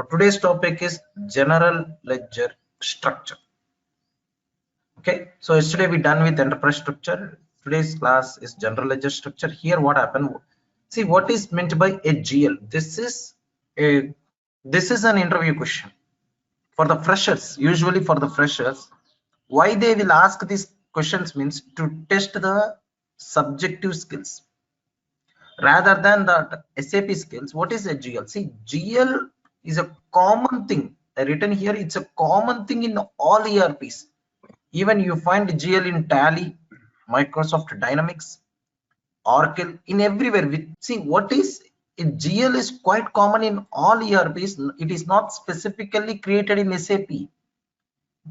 So today's topic is general ledger structure. Okay, so yesterday we done with enterprise structure. Today's class is general ledger structure. Here what happened, see what is meant by a GL. This is an interview question for the freshers. Usually for the freshers, why they will ask these questions means to test the subjective skills rather than the SAP skills. What is a GL? See, GL is a common thing. Written here, it's a common thing in all ERPs. Even you find GL in Tally, Microsoft Dynamics, Oracle, in everywhere. See, what is GL is quite common in all ERPs. It is not specifically created in SAP.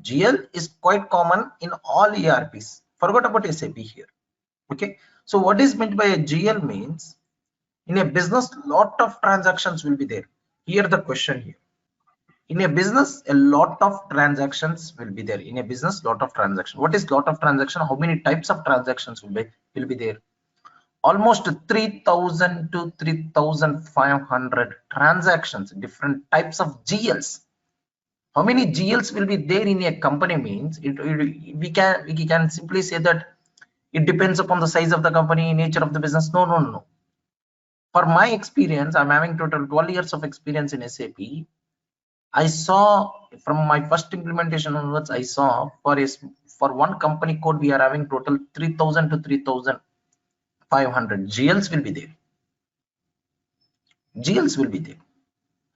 GL is quite common in all ERPs. Forgot about SAP here. Okay. So what is meant by a GL means, in a business, lot of transactions will be there. Here the question here. In a business, a lot of transactions will be there. In a business, lot of transactions. What is lot of transaction? How many types of transactions will be there? Almost 3,000 to 3,500 transactions, different types of GLs. How many GLs will be there in a company means we can simply say that it depends upon the size of the company, nature of the business. No. For my experience, I'm having total 12 years of experience in SAP. I saw from my first implementation onwards, I saw for one company code we are having total 3,000 to 3,500 GLs will be there. GLs will be there.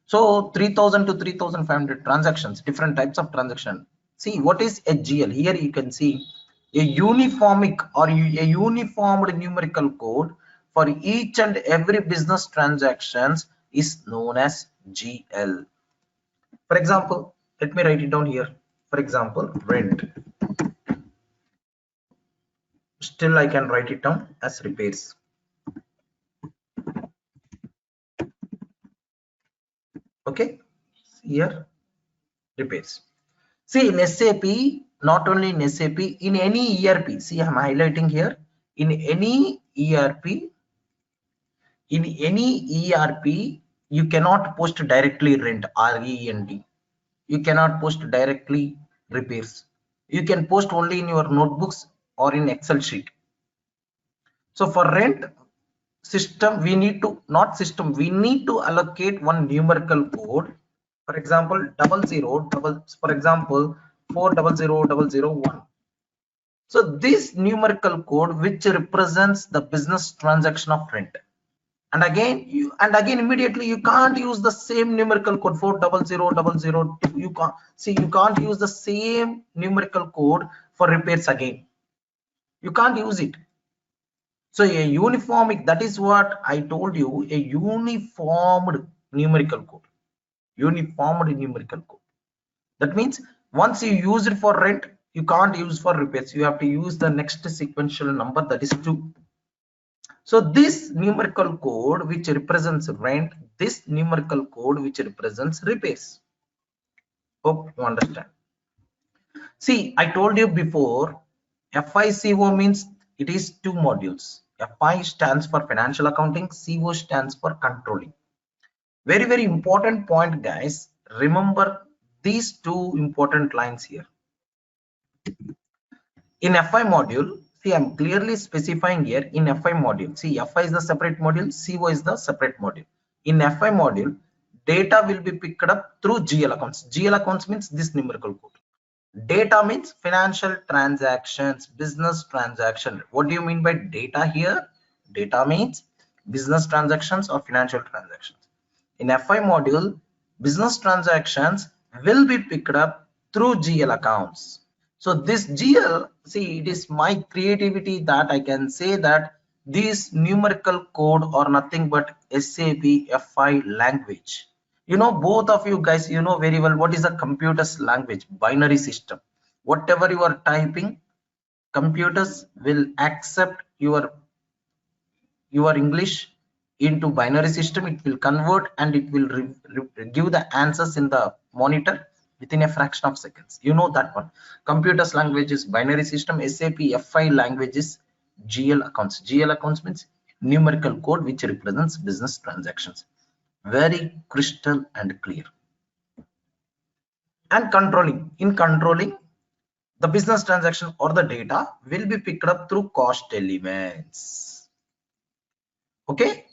So 3,000 to 3,500 transactions, different types of transaction. See what is a GL? Here you can see a uniformic or a uniformed numerical code for each and every business transactions is known as GL. For example, let me write it down here. For example, rent. Still I can write it down as repairs. Okay, here repairs. See, in SAP, not only in SAP, in any ERP, see I'm highlighting here, in any ERP, you cannot post directly rent, RENT. You cannot post directly repairs. You can post only in your notebooks or in Excel sheet. So for rent system, we need to allocate one numerical code. For example, 400001. So this numerical code which represents the business transaction of rent. And again immediately you can't use the same numerical code 400002. You can't use the same numerical code for repairs again. You can't use it. So a uniformic, that is what I told you, a uniformed numerical code. Uniformed numerical code. That means once you use it for rent, you can't use for repairs. You have to use the next sequential number, that is 2. So this numerical code which represents rent, this numerical code which represents repairs. Hope you understand. See, I told you before, FICO means it is 2 modules. FI stands for financial accounting, CO stands for controlling. Very, very important point, guys. Remember these 2 important lines here. In FI module, see, I'm clearly specifying here in FI module. See, FI is the separate module, CO is the separate module. In FI module, data will be picked up through GL accounts. GL accounts means this numerical code. Data means financial transactions, business transaction. What do you mean by data here? Data means business transactions or financial transactions. In FI module, business transactions will be picked up through GL accounts. So this GL, see, it is my creativity that I can say that this numerical code or nothing but SAP FI language. You know, both of you guys, you know very well what is a computer's language, binary system. Whatever you are typing, computers will accept your English into binary system. It will convert and it will give the answers in the monitor within a fraction of seconds. You know that one. Computers language is binary system. SAP FI language is GL accounts. GL accounts means numerical code which represents business transactions. Very crystal and clear. and controlling. In controlling, the business transaction or the data will be picked up through cost elements. Okay,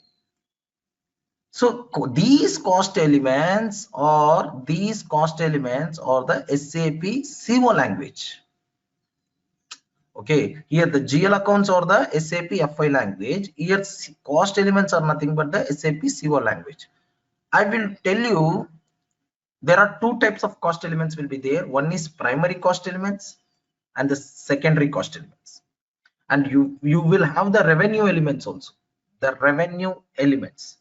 so these cost elements or the SAP CO language. Okay, here the GL accounts or the SAP FI language. Here cost elements are nothing but the SAP CO language. I will tell you there are two types of cost elements will be there. One is primary cost elements and the secondary cost elements. And you will have the revenue elements also. The revenue elements.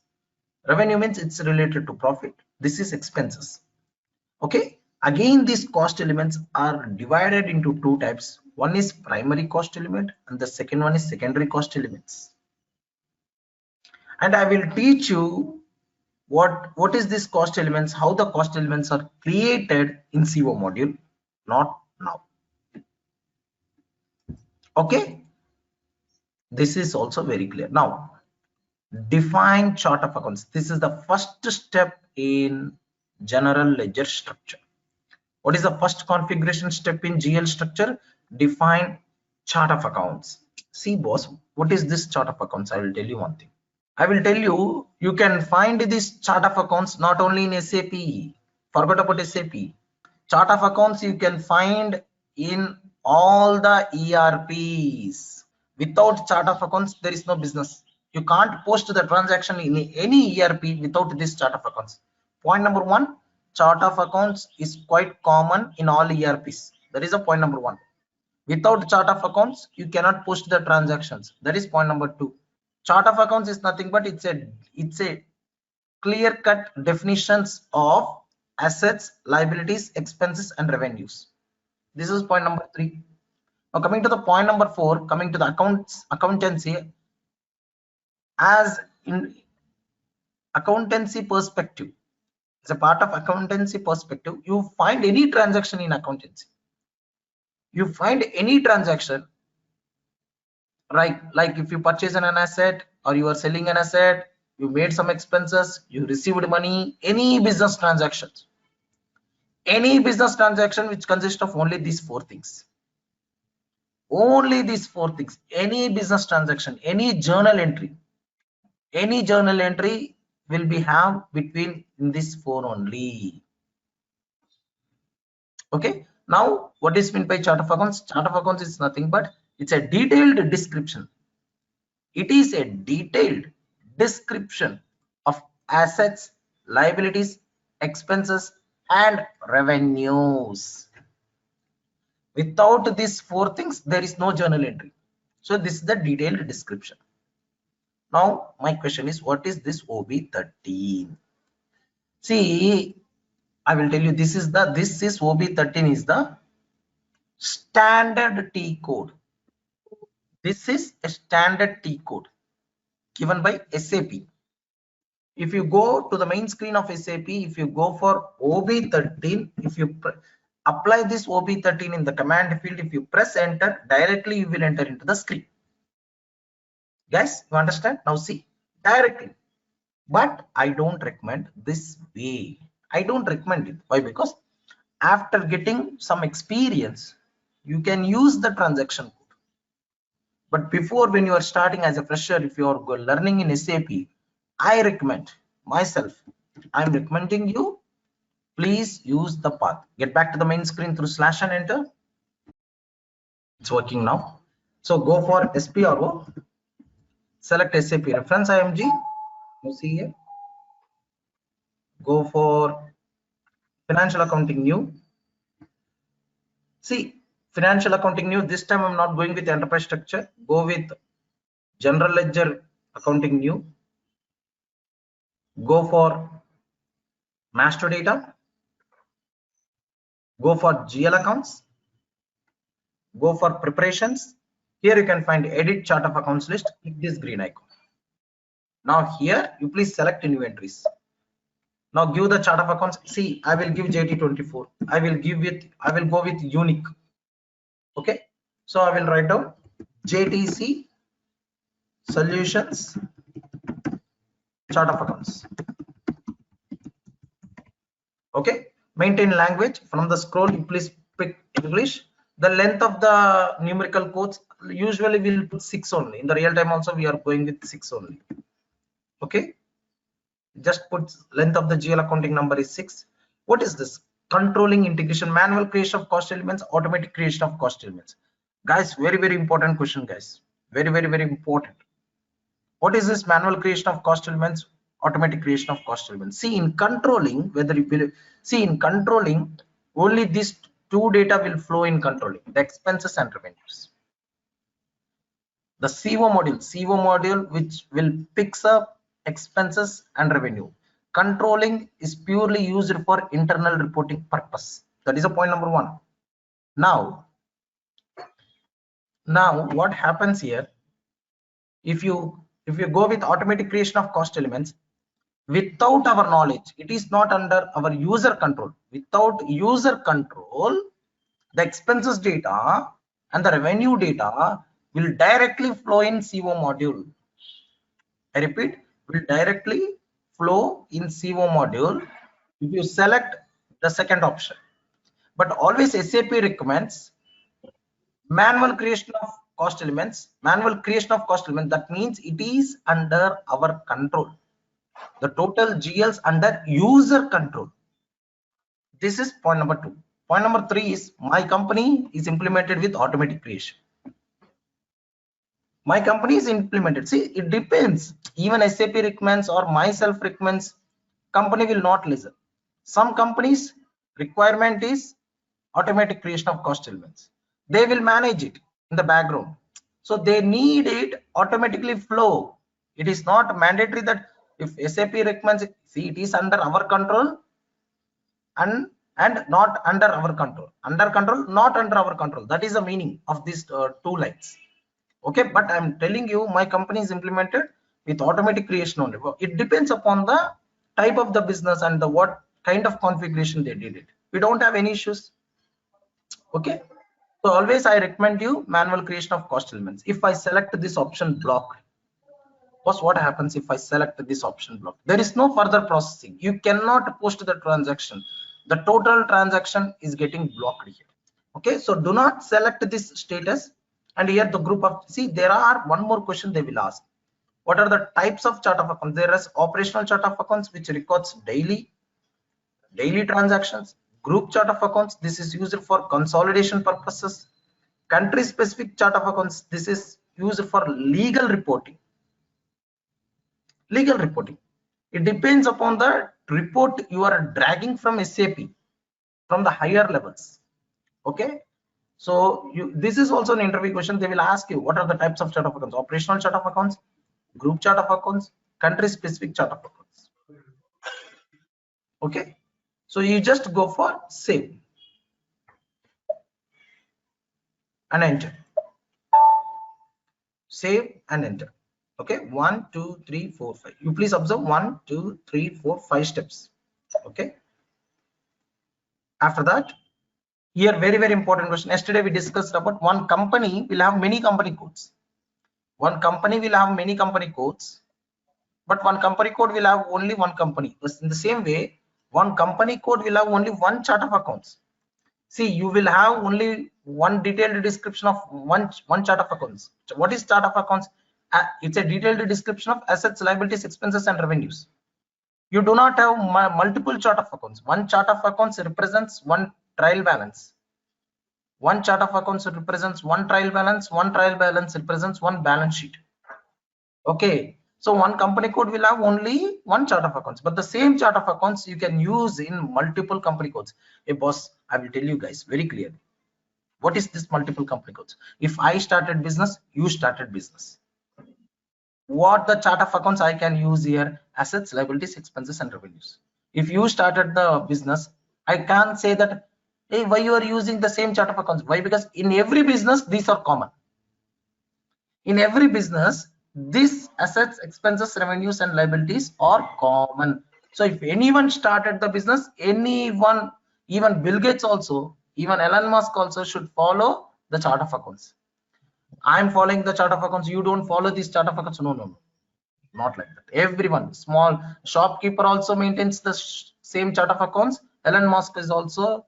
Revenue means it's related to profit. This is expenses. Okay, again these cost elements are divided into two types. One is primary cost element and the second one is secondary cost elements. And I will teach you what is this cost elements, how the cost elements are created in CO module, not now. Okay, this is also very clear. Now define chart of accounts. This is the first step in general ledger structure. What is the first configuration step in GL structure? Define chart of accounts. See boss, what is this chart of accounts? I will tell you one thing. I will tell you, you can find this chart of accounts not only in SAP. Forget about SAP. Chart of accounts you can find in all the ERPs. Without chart of accounts, there is no business. You can't post the transaction in any ERP without this chart of accounts. Point number one, chart of accounts is quite common in all ERPs. That is a point number one. Without chart of accounts, you cannot post the transactions. That is point number two. Chart of accounts is nothing but it's a clear-cut definitions of assets, liabilities, expenses, and revenues. This is point number three. Now coming to the point number four, coming to the accountancy, as in accountancy perspective, as a part of accountancy perspective, you find any transaction in accountancy. You find any transaction, right? Like if you purchase an asset or you are selling an asset, you made some expenses, you received money, any business transactions. Any business transaction which consists of only these four things. Only these four things. Any business transaction, any journal entry will be have between this four only. Okay, now what is meant by chart of accounts? Chart of accounts is nothing but it's a detailed description. It is a detailed description of assets, liabilities, expenses, and revenues. Without these four things, there is no journal entry. So this is the detailed description. Now my question is, what is this OB13? See, I will tell you, this is OB13 is the standard T code. This is a standard T code given by SAP. If you go to the main screen of SAP, if you go for OB13, if you apply this OB13 in the command field, if you press enter, directly you will enter into the screen. Guys, you understand? Now see, directly. But I don't recommend this way. I don't recommend it. Why? Because after getting some experience, you can use the transaction code. But before, when you are starting as a fresher, if you are learning in SAP, I recommend myself, I'm recommending you, please use the path. Get back to the main screen through slash and enter. It's working now. So go for SPRO, select SAP reference IMG. You see here, go for financial accounting new. See, financial accounting new, this time I'm not going with enterprise structure. Go with general ledger accounting new. Go for master data. Go for GL accounts. Go for preparations. Here you can find edit chart of accounts list. Click this green icon. Now here you please select new entries. Now give the chart of accounts. See, I will give JT24. I will go with unique. Okay, so I will write down JTC solutions chart of accounts. Okay, Maintain language. From the scroll, you please pick English. The length of the numerical codes, usually we'll put 6 only. In the real time also we are going with 6 only. Okay, just put length of the GL accounting number is 6. What is this? Controlling integration, manual creation of cost elements, automatic creation of cost elements. Guys, very important question, guys. Very important. What is this manual creation of cost elements, automatic creation of cost elements? See, in controlling, whether you will see, in controlling, only these two data will flow in controlling, the expenses and revenues. The CO module which will picks up expenses and revenue. Controlling is purely used for internal reporting purpose. That is a point number 1. Now what happens here, if you go with automatic creation of cost elements, without our knowledge, it is not under our user control. Without user control, the expenses data and the revenue data will directly flow in CO module. I repeat, will directly flow in CO module if you select the second option. But always SAP recommends manual creation of cost elements. Manual creation of cost elements, that means it is under our control. The total GLs under user control. This is point number 2. Point number 3 is my company is implemented with automatic creation. My company is implemented. See, it depends. Even SAP recommends or myself recommends, company will not listen. Some companies requirement is automatic creation of cost elements. They will manage it in the background. So they need it automatically flow. It is not mandatory that if SAP recommends it, see, it is under our control and not under our control. Under control, not under our control. That is the meaning of these 2 lines. Okay, but I'm telling you, my company is implemented with automatic creation only. It depends upon the type of the business and the what kind of configuration they did it. We don't have any issues. Okay, so always I recommend you manual creation of cost elements. If I select this option block, first what happens if I select this option block? There is no further processing. You cannot post the transaction. The total transaction is getting blocked here. Okay, so do not select this status. And here the group of, see, there are one more question they will ask. What are the types of chart of accounts? There is operational chart of accounts which records daily transactions. Group chart of accounts, this is used for consolidation purposes. Country specific chart of accounts, this is used for legal reporting. It depends upon the report you are dragging from SAP, from the higher levels. Okay, so this is also an interview question. They will ask you what are the types of chart of accounts: operational chart of accounts, group chart of accounts, country specific chart of accounts. Okay, so you just go for save and enter. Save and enter. Okay, 1 2 3 4 5. You please observe 1 2 3 4 5 steps. Okay, after that, here very important question. Yesterday we discussed about one company will have many company codes. One company will have many company codes, but one company code will have only one company. In the same way, one company code will have only one chart of accounts. See, you will have only one detailed description of one chart of accounts. What is chart of accounts? It's a detailed description of assets, liabilities, expenses, and revenues. You do not have multiple chart of accounts. One chart of accounts represents one trial balance. One chart of accounts represents one trial balance. One trial balance represents one balance sheet. Okay, so one company code will have only one chart of accounts, but the same chart of accounts you can use in multiple company codes. Hey boss, I will tell you guys very clearly. What is this multiple company codes? If I started business, you started business. What the chart of accounts I can use here? Assets, liabilities, expenses, and revenues. If you started the business, I can't say that, hey, why you are using the same chart of accounts? Why? Because in every business, these are common. In every business, these assets, expenses, revenues, and liabilities are common. So if anyone started the business, anyone, even Bill Gates also, even Elon Musk also should follow the chart of accounts. I'm following the chart of accounts, you don't follow this chart of accounts. No, not like that. Everyone, small shopkeeper also maintains the same chart of accounts. Elon Musk is also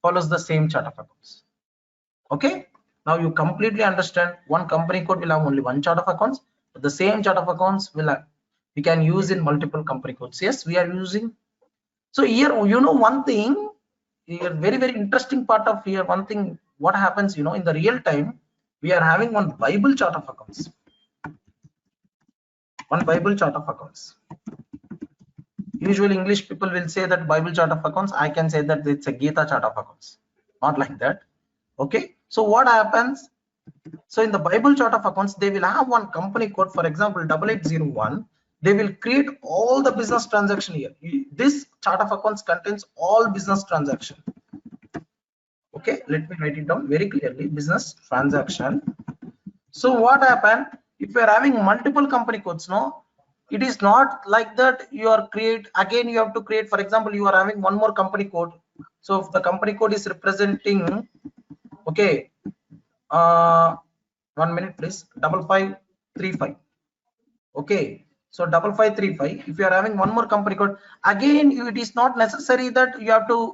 follows the same chart of accounts. Okay, now you completely understand one company code will have only one chart of accounts, but the same chart of accounts will have, we can use in multiple company codes. Yes, we are using. So here, you know, one thing here, very interesting part of here, one thing what happens, you know, in the real time we are having one Bible chart of accounts, one Bible chart of accounts. Usually English people will say that Bible chart of accounts. I can say that it's a Gita chart of accounts, not like that. Okay, so what happens? So in the Bible chart of accounts, they will have one company code, for example 8801. They will create all the business transaction here. This chart of accounts contains all business transaction. Okay, let me write it down very clearly, business transaction. So what happened if you are having multiple company codes? No, it is not like that. You are create again, you have to create, for example, you are having one more company code. So if the company code is representing, okay, 1 minute please, 5535. Okay, so 5535. If you are having one more company code, again it is not necessary that you have to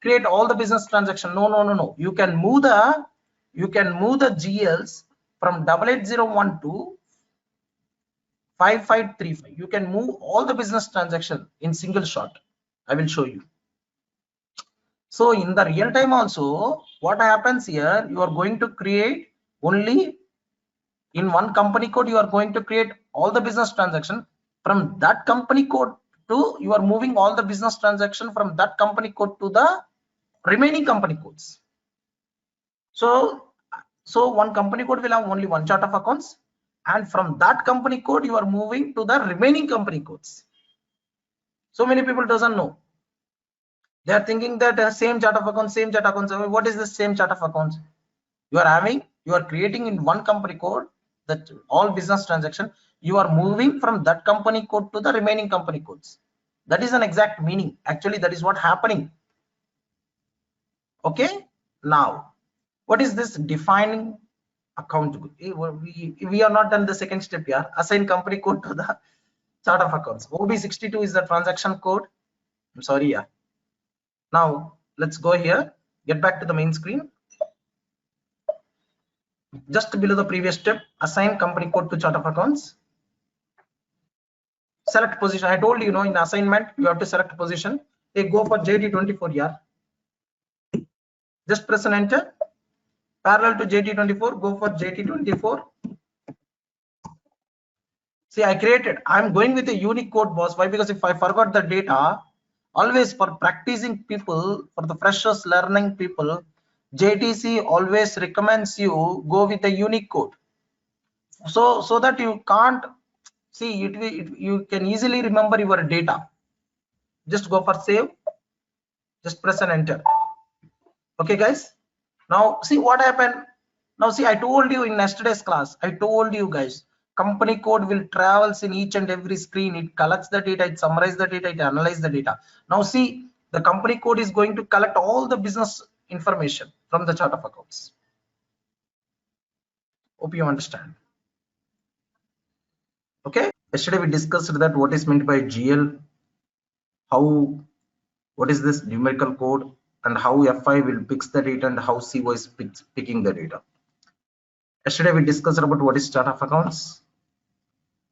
create all the business transaction. No, you can move the GLs from 8801 to 5535. You can move all the business transaction in single shot. I will show you. So in the real time also, what happens here, you are going to create only in one company code. You are going to create all the business transaction from that company code to, you are moving all the business transaction from that company code to the remaining company codes. So one company code will have only one chart of accounts, and from that company code you are moving to the remaining company codes. So many people doesn't know. They are thinking that same chart of accounts, same chart of accounts. What is the same chart of accounts? You are creating in one company code that all business transaction, you are moving from that company code to the remaining company codes. That is an exact meaning. Actually, that is what happening. Okay, now what is this defining account? We are not done the second step here. Assign company code to the chart of accounts. OB62 is the transaction code. I'm sorry, yeah. Now let's go here, get back to the main screen. Just below the previous step, assign company code to chart of accounts. Select position. I told you, know, in assignment you have to select position. Hey, go for JT24 here. Just press and enter. Parallel to JT24, go for JT24. See, I created. I'm going with a unique code, boss. Why? Because if I forgot the data, always for practicing people, for the freshers learning people, JTC always recommends you go with a unique code. So that you can't see it, you can easily remember your data. Just go for save. Just press and enter. Okay, guys. Now see what happened. Now see, I told you in yesterday's class, I told you guys, company code will travels in each and every screen. It collects the data, it summarizes the data, it analyzes the data. Now see, the company code is going to collect all the business information from the chart of accounts. Hope you understand. Okay, yesterday we discussed that what is meant by GL, what is this numerical code, and how FI will picks the data and how CO is picking the data. Yesterday we discussed about what is chart of accounts,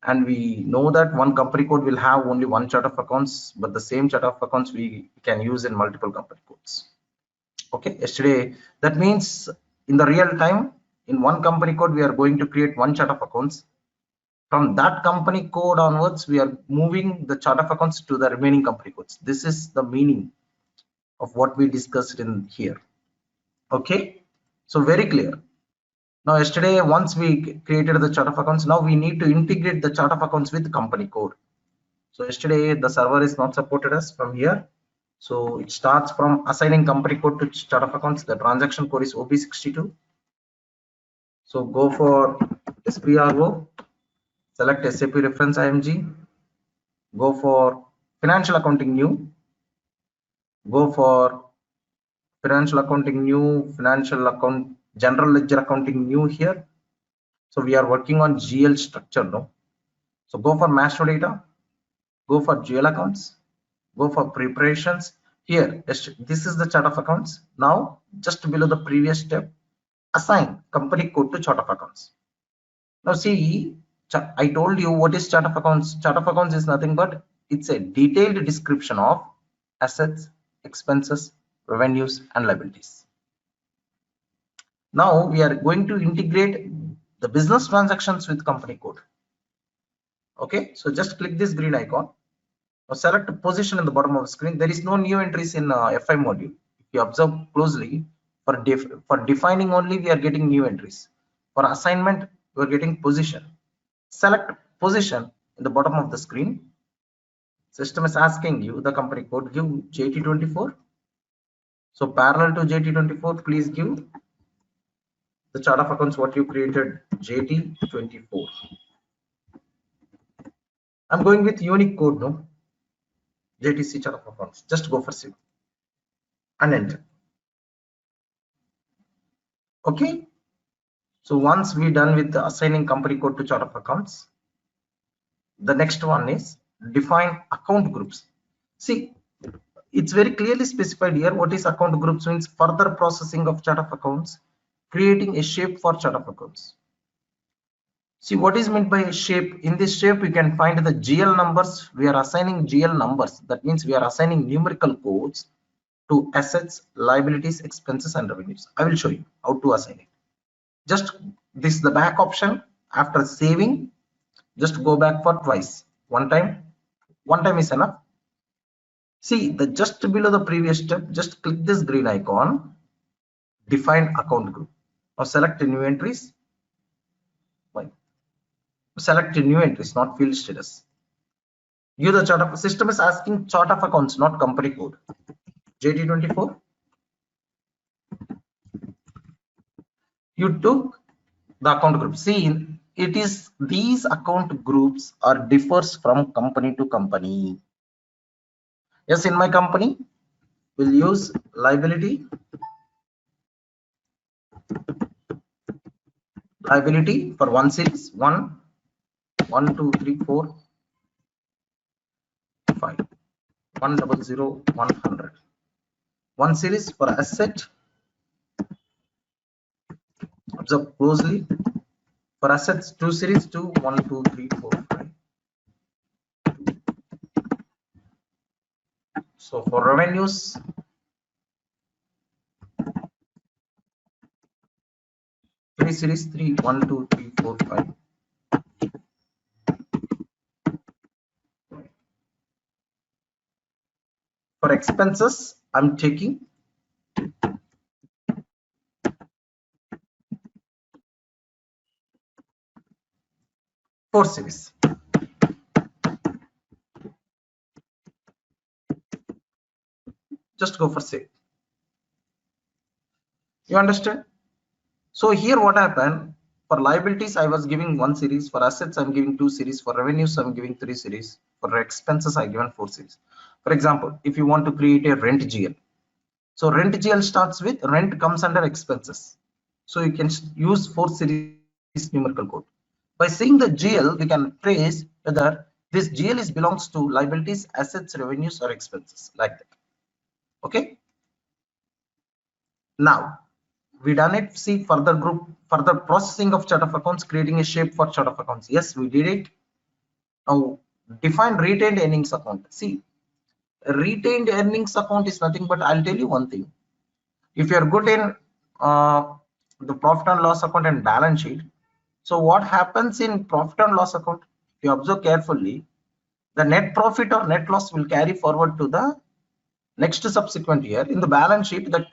and we know that one company code will have only one chart of accounts, but the same chart of accounts we can use in multiple company codes. Okay, yesterday, that means in the real time, in one company code we are going to create one chart of accounts. From that company code onwards, we are moving the chart of accounts to the remaining company codes. This is the meaning of what we discussed in here. Okay, so very clear. Now yesterday, once we created the chart of accounts, now we need to integrate the chart of accounts with company code. So yesterday the server is not supported us from here. So it starts from assigning company code to chart of accounts. The transaction code is OB62. So go for SPRO, select SAP reference IMG, go for financial accounting new, go for financial accounting new, financial account, general ledger accounting new here. So we are working on GL structure now. So go for master data, go for GL accounts, go for preparations, Here, this is the chart of accounts. Now, just below the previous step, assign company code to chart of accounts. Now see, I told you what is chart of accounts. Chart of accounts is nothing but it's a detailed description of assets, expenses, revenues, and liabilities. Now we are going to integrate the business transactions with company code. Okay, so just click this green icon. Now select position in the bottom of the screen. There is no new entries in FI module. If you observe closely, for defining only we are getting new entries. For assignment, we are getting position. Select position in the bottom of the screen. System is asking you the company code. Give JT24. So parallel to JT24, please give the chart of accounts what you created, JT24. I'm going with unique code, no? JTC chart of accounts. Just go for save and enter. Okay. So once we done with the assigning company code to chart of accounts, the next one is define account groups. See, it's very clearly specified here what is account groups means. Further processing of chart of accounts, creating a shape for chart of accounts. See what is meant by a shape. In this shape we can find the GL numbers. We are assigning GL numbers. That means we are assigning numerical codes to assets, liabilities, expenses, and revenues. I will show you how to assign it. Just this is the back option. After saving, just go back for twice. One time is enough. See, the just below the previous step, just click this green icon, define account group. Now select new entries. Select new entries, not field status. Give the chart of system is asking chart of accounts, not company code. JT24. You took the account group. See, it is these account groups are differs from company to company. Yes, in my company, we'll use liability for one series, 1, 2, 3, 4, 5, 100, 100. One series for asset. Observe closely. For assets, 2 series, 2, 1, 2, 3, 4, 5. So for revenues, three series, 3, 1, 2, 3, 4, 5. For expenses, I'm taking 4 series. Just go for save. You understand? So here what happened, for liabilities I was giving 1 series, for assets I'm giving 2 series, for revenues I'm giving 3 series, for expenses I given 4 series. For example, if you want to create a rent GL, so rent GL starts with rent comes under expenses, so you can use 4 series numerical code. By seeing the GL, we can trace whether this GL is belongs to liabilities, assets, revenues, or expenses, like that. Okay. Now we done it. See further group, further processing of chart of accounts, creating a shape for chart of accounts. Yes, we did it. Now define retained earnings account. See, retained earnings account is nothing but, I'll tell you one thing. If you are good in the profit and loss account and balance sheet, so what happens in profit and loss account, if you observe carefully, the net profit or net loss will carry forward to the next subsequent year. In the balance sheet, that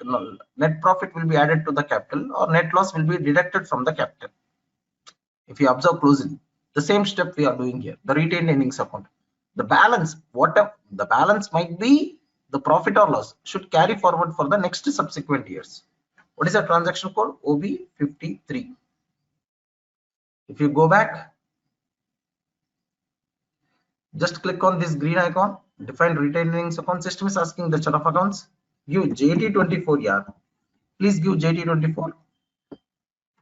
net profit will be added to the capital or net loss will be deducted from the capital. If you observe closely, the same step we are doing here, the retained earnings account. The balance, whatever the balance might be, the profit or loss should carry forward for the next subsequent years. What is the transaction code? OB53. If you go back, just click on this green icon, define retained earnings account. System is asking the chart of accounts. Give JT24, yeah. Please give JT24.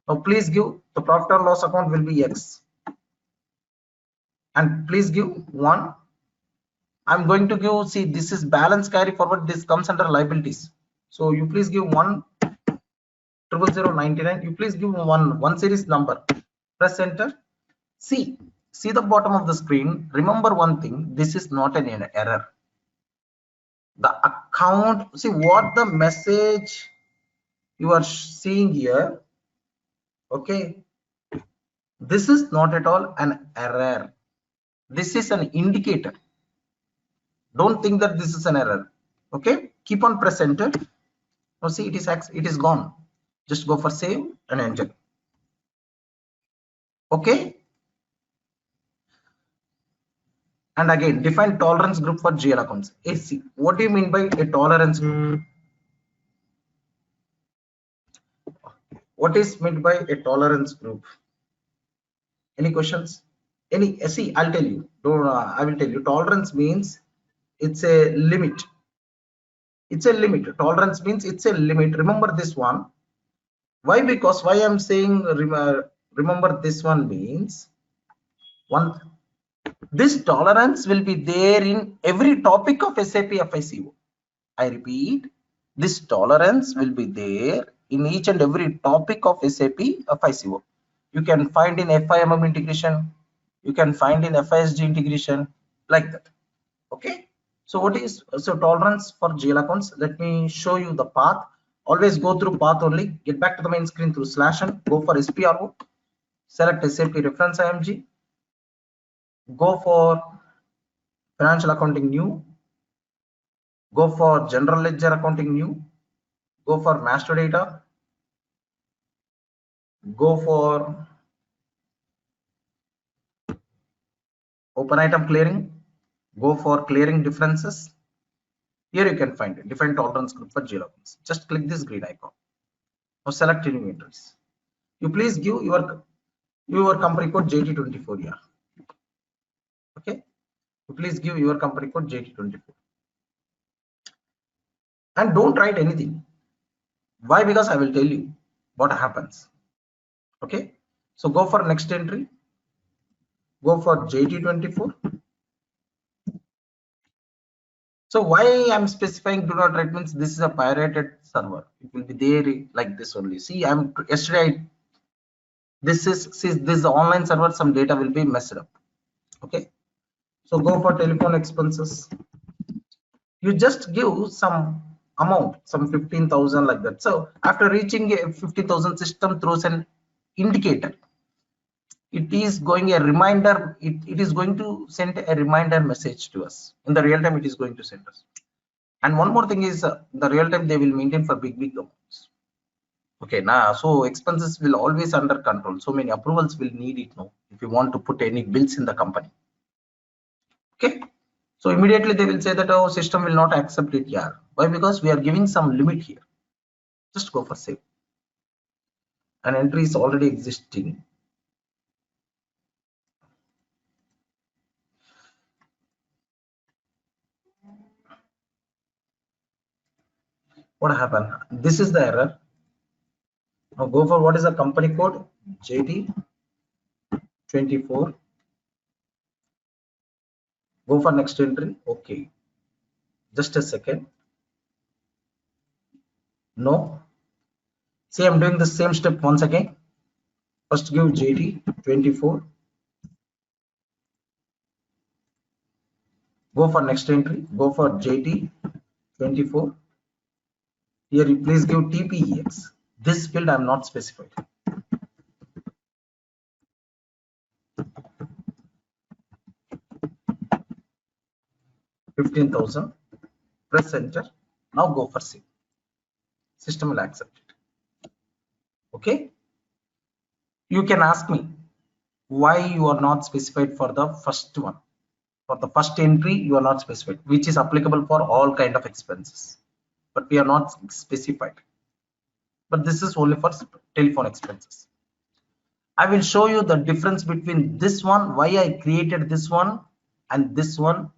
Now please give the profit or loss account will be X. And please give 1, I'm going to give, see, this is balance carry forward, this comes under liabilities. So you please give 1000099. You please give one series number. Press enter. See the bottom of the screen. Remember one thing, this is not an error. The account, see what the message you are seeing here. Okay, this is not at all an error. This is an indicator. Don't think that this is an error. Okay, keep on press enter. Now see, it is gone. Just go for save and enter. Okay, and again define tolerance group for GL accounts. AC. What do you mean by a tolerance group? What is meant by a tolerance group? Any questions? Any? See, I'll tell you. Don't. I will tell you. Tolerance means it's a limit. It's a limit. Tolerance means it's a limit. Remember this one. Why? Because why I'm saying remember this one means one. This tolerance will be there in every topic of SAP FICO. I repeat, this tolerance will be there in each and every topic of SAP FICO. You can find in FIMM integration, you can find in FISG integration, like that. Okay. So what is tolerance for GL accounts? Let me show you the path. Always go through path only. Get back to the main screen through /n. Go for SPRO. Select SAP reference IMG. Go for financial accounting new. Go for general ledger accounting new. Go for master data. Go for open item clearing. Go for clearing differences. Here you can find it. Define tolerance group for GL accounts. Just click this green icon. Now select any entries. You please give your company code JT24 here. Okay. You please give your company code JT24. And don't write anything. Why? Because I will tell you what happens. Okay. So go for next entry. Go for JT24. So why I'm specifying do not write means this is a pirated server. It will be there like this only. See, this is the online server. Some data will be messed up. Okay. So go for telephone expenses. You just give some amount, some 15,000 like that. So after reaching a 50,000, system throws an indicator. It is going a reminder. It is going to send a reminder message to us. In the real time, it is going to send us. And one more thing is the real time they will maintain for big amounts. Okay, now so expenses will always under control. So many approvals will need it now if you want to put any bills in the company. Okay, so immediately they will say that our system will not accept it here. Why? Because we are giving some limit here. Just go for save. An entry is already existing. What happened? This is the error. Now go for what is the company code? JT24. Go for next entry. Okay. Just a second. No. See, I'm doing the same step once again. First give JT24. Go for next entry. Go for JT24. Here you please give TPEX. This field I'm not specified. $15,000. Press enter. Now go for save. System will accept it. Okay. You can ask me why you are not specified for the first one. For the first entry, you are not specified, which is applicable for all kind of expenses. But we are not specified. But this is only for telephone expenses. I will show you the difference between this one, why I created this one and this one.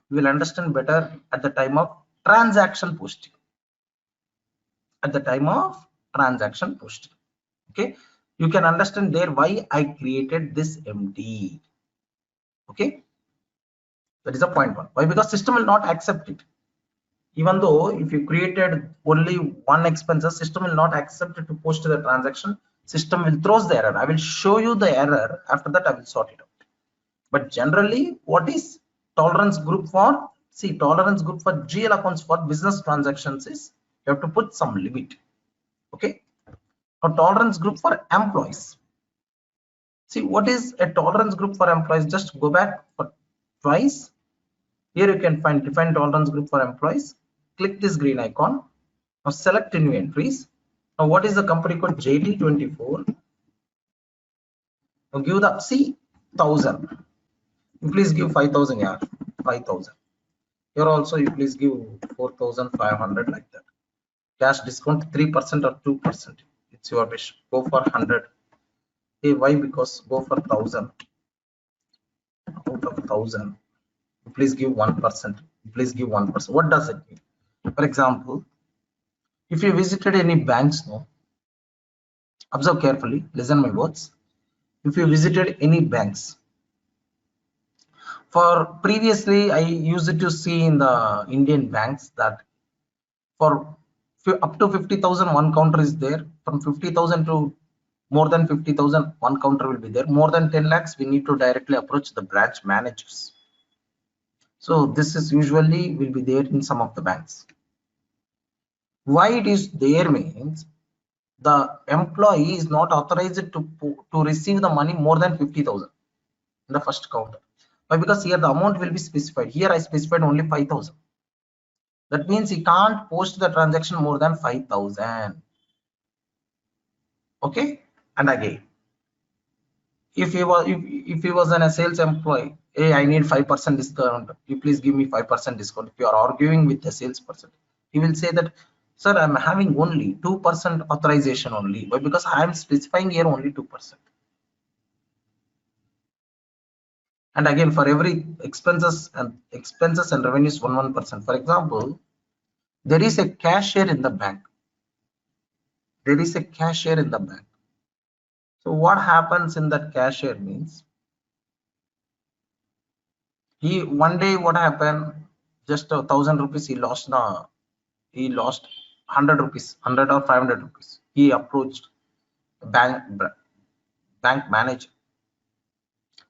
You will understand better at the time of transaction posting. At the time of transaction posting. Okay. You can understand there why I created this MD. Okay. That is a point one. Why? Because system will not accept it. Even though if you created only one expenses, system will not accept it to post the transaction. System will throws the error. I will show you the error. After that, I will sort it out. But generally, what is tolerance group for? See, tolerance group for GL accounts for business transactions is you have to put some limit. Okay. A tolerance group for employees. See, what is a tolerance group for employees? Just go back for twice. Here you can find define tolerance group for employees. Click this green icon. Now select new entries. Now what is the company code? JT24. Now give the C 1000. You please give 5000. Yeah, 5000. Here also you please give 4500 like that. Cash discount 3% or 2%. It's your wish. Go for 100. Hey, why? Because go for 1000. Out of 1000. Please give 1%. Please give 1%. What does it mean? For example, if you visited any banks, no, observe carefully, listen my words. If you visited any banks, for previously I used to see in the Indian banks that for up to 50,000 one counter is there. From 50,000 to more than 50,000 one counter will be there. More than 10 lakhs we need to directly approach the branch managers. So this is usually will be there in some of the banks. Why it is there means the employee is not authorized to receive the money more than 50,000 in the first counter. Why? Because here the amount will be specified. Here I specified only 5,000. That means he can't post the transaction more than 5,000. Okay. And again, if he was a sales employee, hey, I need 5% discount. You please give me 5% discount. If you are arguing with the salesperson, he will say that, sir, I'm having only 2% authorization only. Why? Because I am specifying here only 2%. And again, for every expenses and revenues 1%. For example, there is a cashier in the bank. There is a cashier in the bank. So what happens in that cashier means he one day what happened, just 1,000 rupees he lost 100 rupees, 100 or 500 rupees. He approached bank manager.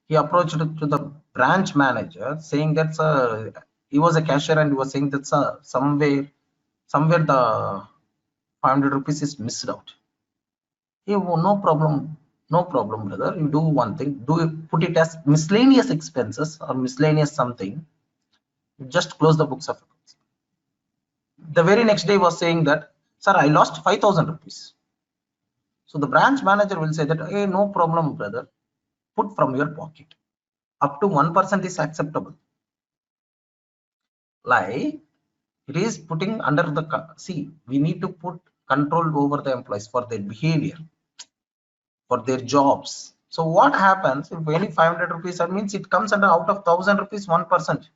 He approached to the branch manager saying that he was a cashier and he was saying that somewhere the 500 rupees is missed out. Hey, oh, no problem, brother. You do one thing, put it as miscellaneous expenses or miscellaneous something. You just close the books of accounts. The very next day was saying that, sir, I lost 5,000 rupees. So the branch manager will say that, hey, no problem, brother. Put from your pocket. Up to 1% is acceptable. Like it is putting under the see, we need to put control over the employees for their behavior, for their jobs. So what happens if any 500 rupees, that means it comes under out of 1,000 rupees 1%.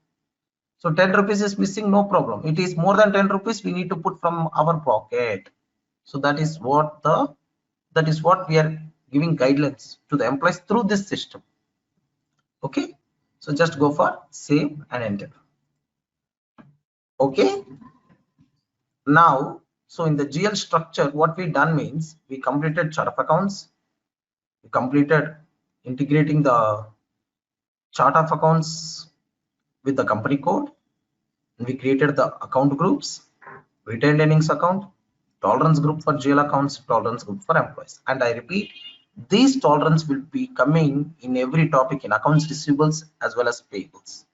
So 10 rupees is missing, no problem. It is more than 10 rupees, we need to put from our pocket. So that is what we are giving guidelines to the employees through this system. Okay, so just go for save and enter. Okay, now so in the GL structure, what we done means we completed chart of accounts, we completed integrating the chart of accounts with the company code, and we created the account groups, retained earnings account, tolerance group for GL accounts, tolerance group for employees. And I repeat, these tolerance will be coming in every topic in accounts receivables as well as payables.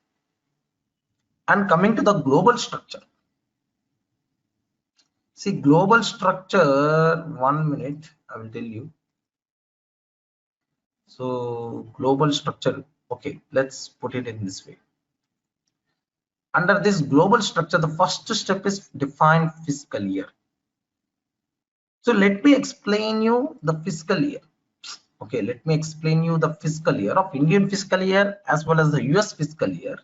And coming to the global structure. See, global structure, 1 minute, I will tell you. So global structure, okay, let's put it in this way. Under this global structure, the first step is define fiscal year. So let me explain you the fiscal year. Okay, let me explain you the fiscal year of Indian fiscal year as well as the US fiscal year.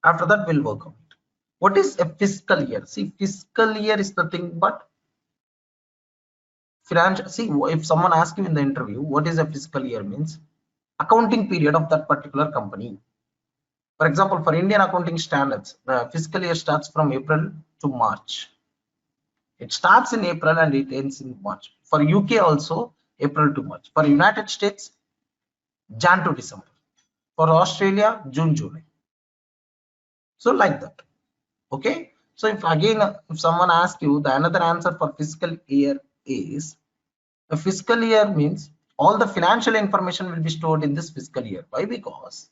After that, we'll work on it. What is a fiscal year? See, fiscal year is nothing but financial. See, if someone asks you in the interview, what is a fiscal year means? Accounting period of that particular company. For example, for Indian accounting standards, the fiscal year starts from April to March. It starts in April and it ends in March. For UK also, April to March. For United States, Jan to December. For Australia, June, July. So like that. Okay. So if again, if someone asks you, the another answer for fiscal year is, a fiscal year means all the financial information will be stored in this fiscal year. Why? Because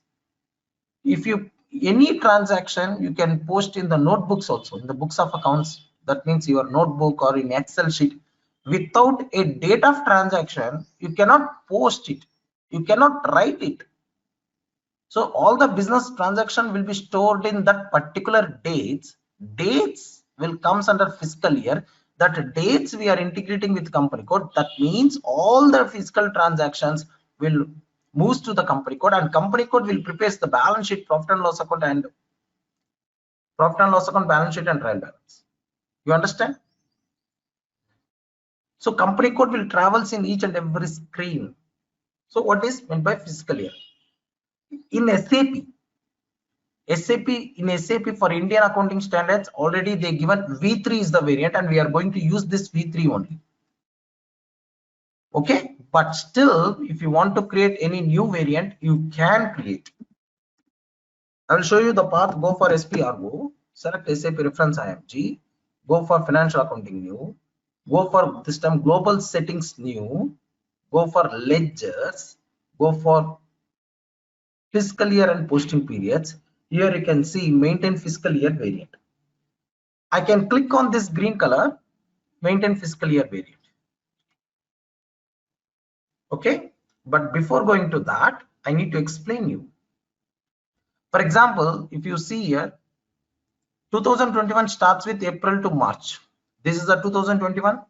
if you any transaction you can post in the notebooks also, in the books of accounts, that means your notebook or in Excel sheet. Without a date of transaction, you cannot post it, you cannot write it. So all the business transaction will be stored in that particular dates will comes under fiscal year. That dates we are integrating with company code. That means all the fiscal transactions will moves to the company code, and company code will prepare the balance sheet, profit and loss account, and balance sheet and trial balance. You understand? So company code will travels in each and every screen. So what is meant by fiscal year? In SAP for Indian accounting standards, already they given V3 is the variant, and we are going to use this V3 only. Okay, but still, if you want to create any new variant, you can create. I will show you the path. Go for SPRO, select SAP reference IMG, go for financial accounting new, go for this time global settings new, go for ledgers, go for fiscal year and posting periods. Here you can see maintain fiscal year variant. I can click on this green color, maintain fiscal year variant. Okay, but before going to that, I need to explain you. For example, if you see here, 2021 starts with April to March. This is the 2021.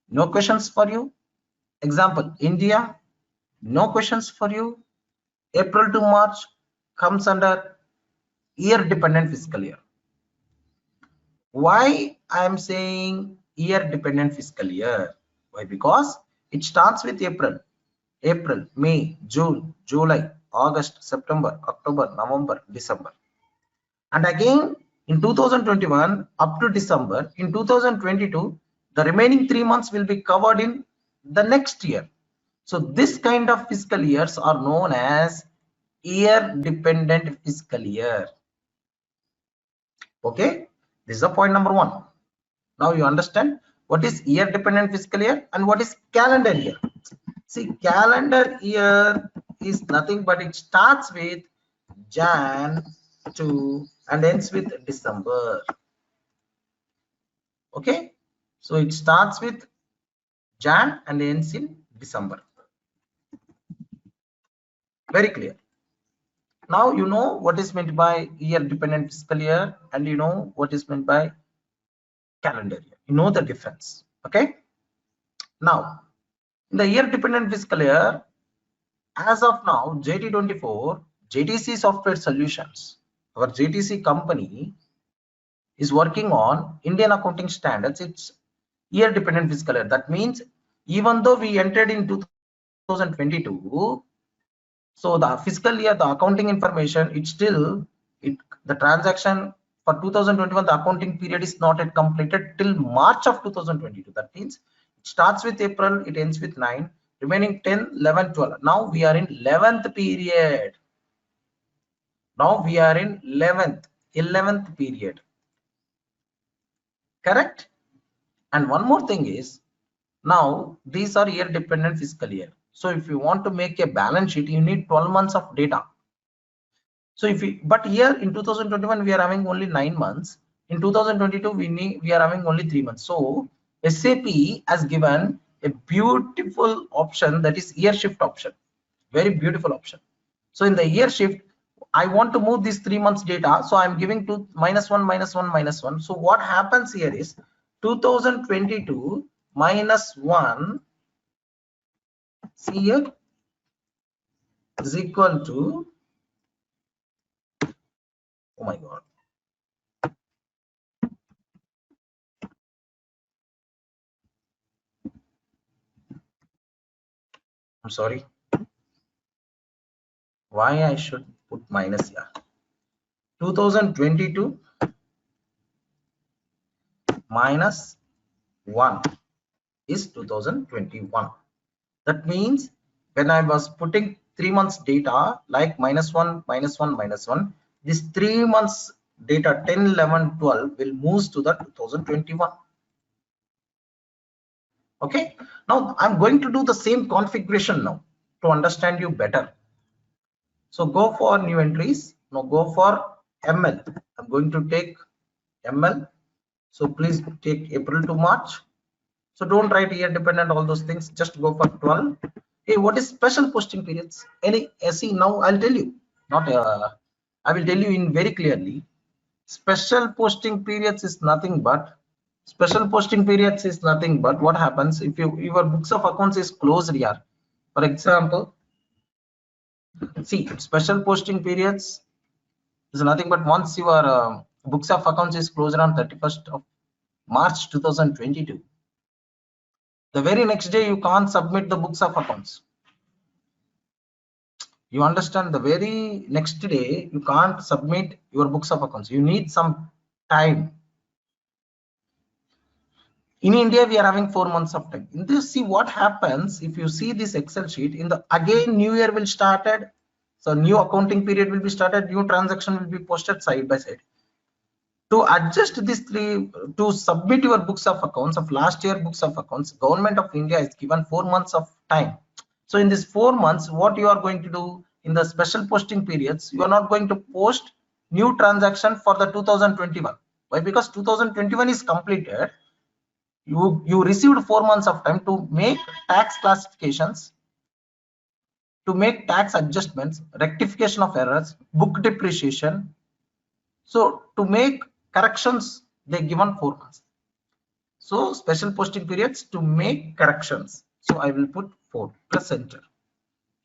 No questions for you. Example, India, no questions for you. April to March comes under year dependent fiscal year. Why I am saying year dependent fiscal year? Why? Because it starts with April, May, June, July, August, September, October, November, December. And again in 2021 up to December. In 2022, the remaining 3 months will be covered in the next year. So this kind of fiscal years are known as year dependent fiscal year. Okay, this is the point number 1. Now you understand what is year dependent fiscal year and what is calendar year. See, calendar year is nothing but it starts with Jan to and ends with December. Okay, so it starts with Jan and ends in December. Very clear. Now you know what is meant by year dependent fiscal year, and you know what is meant by calendar year. You know the difference. Okay, now in the year dependent fiscal year, as of now, JT24 JTC Software Solutions, our JTC company, is working on Indian accounting standards. It's year dependent fiscal year. That means even though we entered in 2022, so the fiscal year, the accounting information, it's still the transaction for 2021, the accounting period is not yet completed till March of 2022. That means it starts with April, it ends with 9, remaining 10, 11, 12. Now we are in 11th period. Now we are in 11th period. Correct? And one more thing is, now these are year dependent fiscal year. So if you want to make a balance sheet, you need 12 months of data. So if we, but here in 2021 we are having only 9 months. In 2022 we are having only 3 months. So SAP has given a beautiful option, that is year shift option. Very beautiful option. So in the year shift, I want to move this 3 months data, so I'm giving to -1 -1 -1. So what happens here is 2022 -1, see here, is equal to, oh my god, I'm sorry, why I should put minus here. 2022 minus 1 is 2021. That means when I was putting 3 months data like -1, -1, -1, this 3 months data 10, 11, 12 will move to the 2021. Okay, now I'm going to do the same configuration now to understand you better. So go for new entries. Now go for ML. I'm going to take ML. So please take April to March. So don't write year dependent, all those things. Just go for 12. Hey, what is special posting periods? Any see now I'll tell you. Not I will tell you in very clearly. Special posting periods is nothing but what happens if your books of accounts is closed here. For example, see, special posting periods is nothing but once your books of accounts is closed on 31st of March 2022, the very next day you can't submit the books of accounts. You understand? The very next day you can't submit your books of accounts. You need some time. In India, we are having 4 months of time. In this, see what happens if you see this Excel sheet. In the again, new year will started. So new accounting period will be started. New transaction will be posted side by side. To adjust these three, to submit your books of accounts of last year books of accounts, Government of India is given 4 months of time. So in this 4 months, what you are going to do in the special posting periods, you are not going to post new transaction for the 2021. Why? Because 2021 is completed. You received 4 months of time to make tax classifications, to make tax adjustments, rectification of errors, book depreciation. So to make corrections, they given 4 months. So special posting periods to make corrections. So I will put 4, press enter.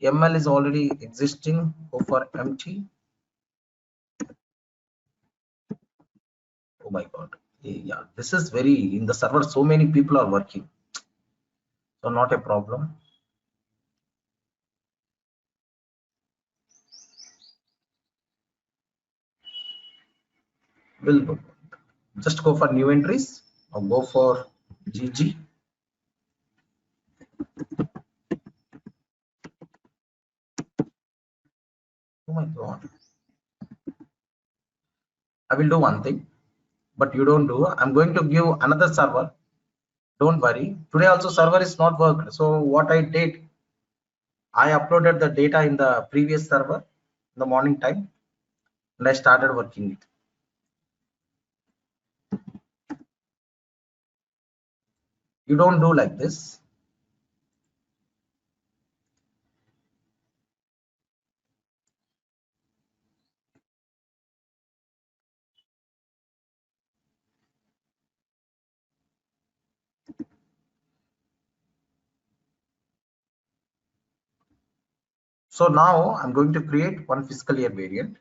ML is already existing. Go for empty. Oh my god, yeah, this is very in the server, so many people are working, so not a problem. Will go. Just go for new entries or go for GG. Oh my god, I will do one thing, but you don't do. I'm going to give another server. Don't worry, today also server is not worked. So what I did, I uploaded the data in the previous server in the morning time and I started working it. You don't do like this. So now I'm going to create one fiscal year variant.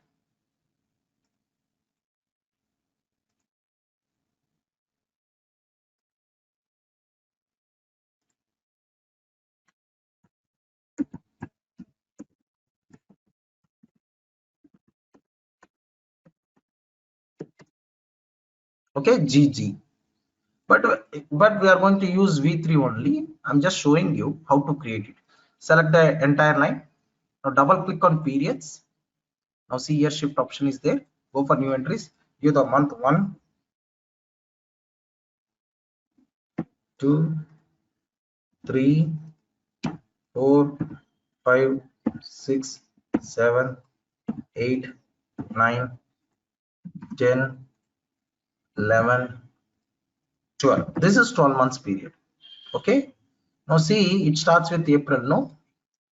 Okay, GG. But we are going to use V3 only. I'm just showing you how to create it. Select the entire line. Now double click on periods. Now see here shift option is there. Go for new entries. Give the month 1, 2, 3, 4, 5, 6, 7, 8, 9, 10, 11, 12. This is 12 months period. Okay. Now see it starts with April. No,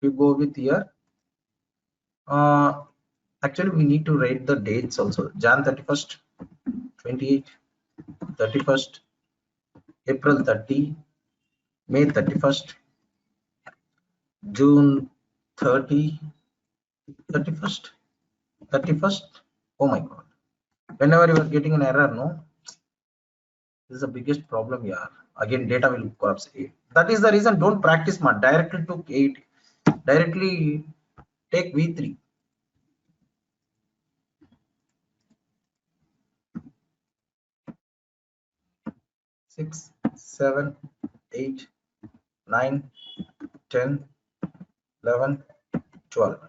you go with here. Actually we need to write the dates also. Jan 31st, 28, 31st, April 30, May 31st, June 30, 31st, 31st. Oh my god, whenever you are getting an error, no, this is the biggest problem here. Again data will collapse. That is the reason don't practice much. Directly to 8, directly take V3. 6, 7, 8, 9, 10, 11, 12.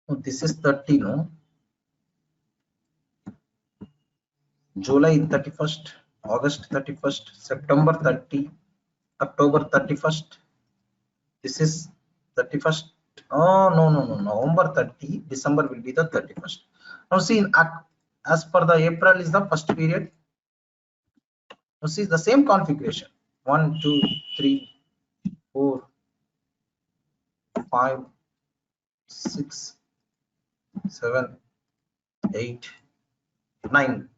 Oh, this is 30, no? July 31st, August 31st, September 30, October 31st. This is 31st. Oh, no. November 30, December will be the 31st. Now see, as per the April is the first period. Now see the same configuration. 1, 2, 3, 4, 5, 6, 7, 8, 9.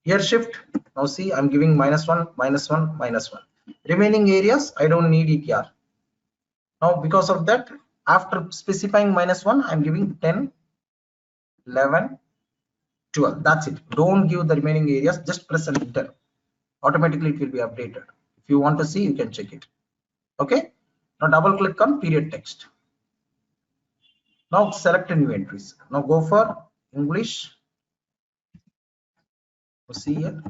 Here shift. Now see, I'm giving -1, -1, -1. Remaining areas, I don't need it here. Now because of that, after specifying -1, I'm giving 10, 11, 12. That's it. Don't give the remaining areas. Just press an enter. Automatically it will be updated. If you want to see, you can check it. Okay. Now double click on period text. Now select new entries. Now go for English. See here.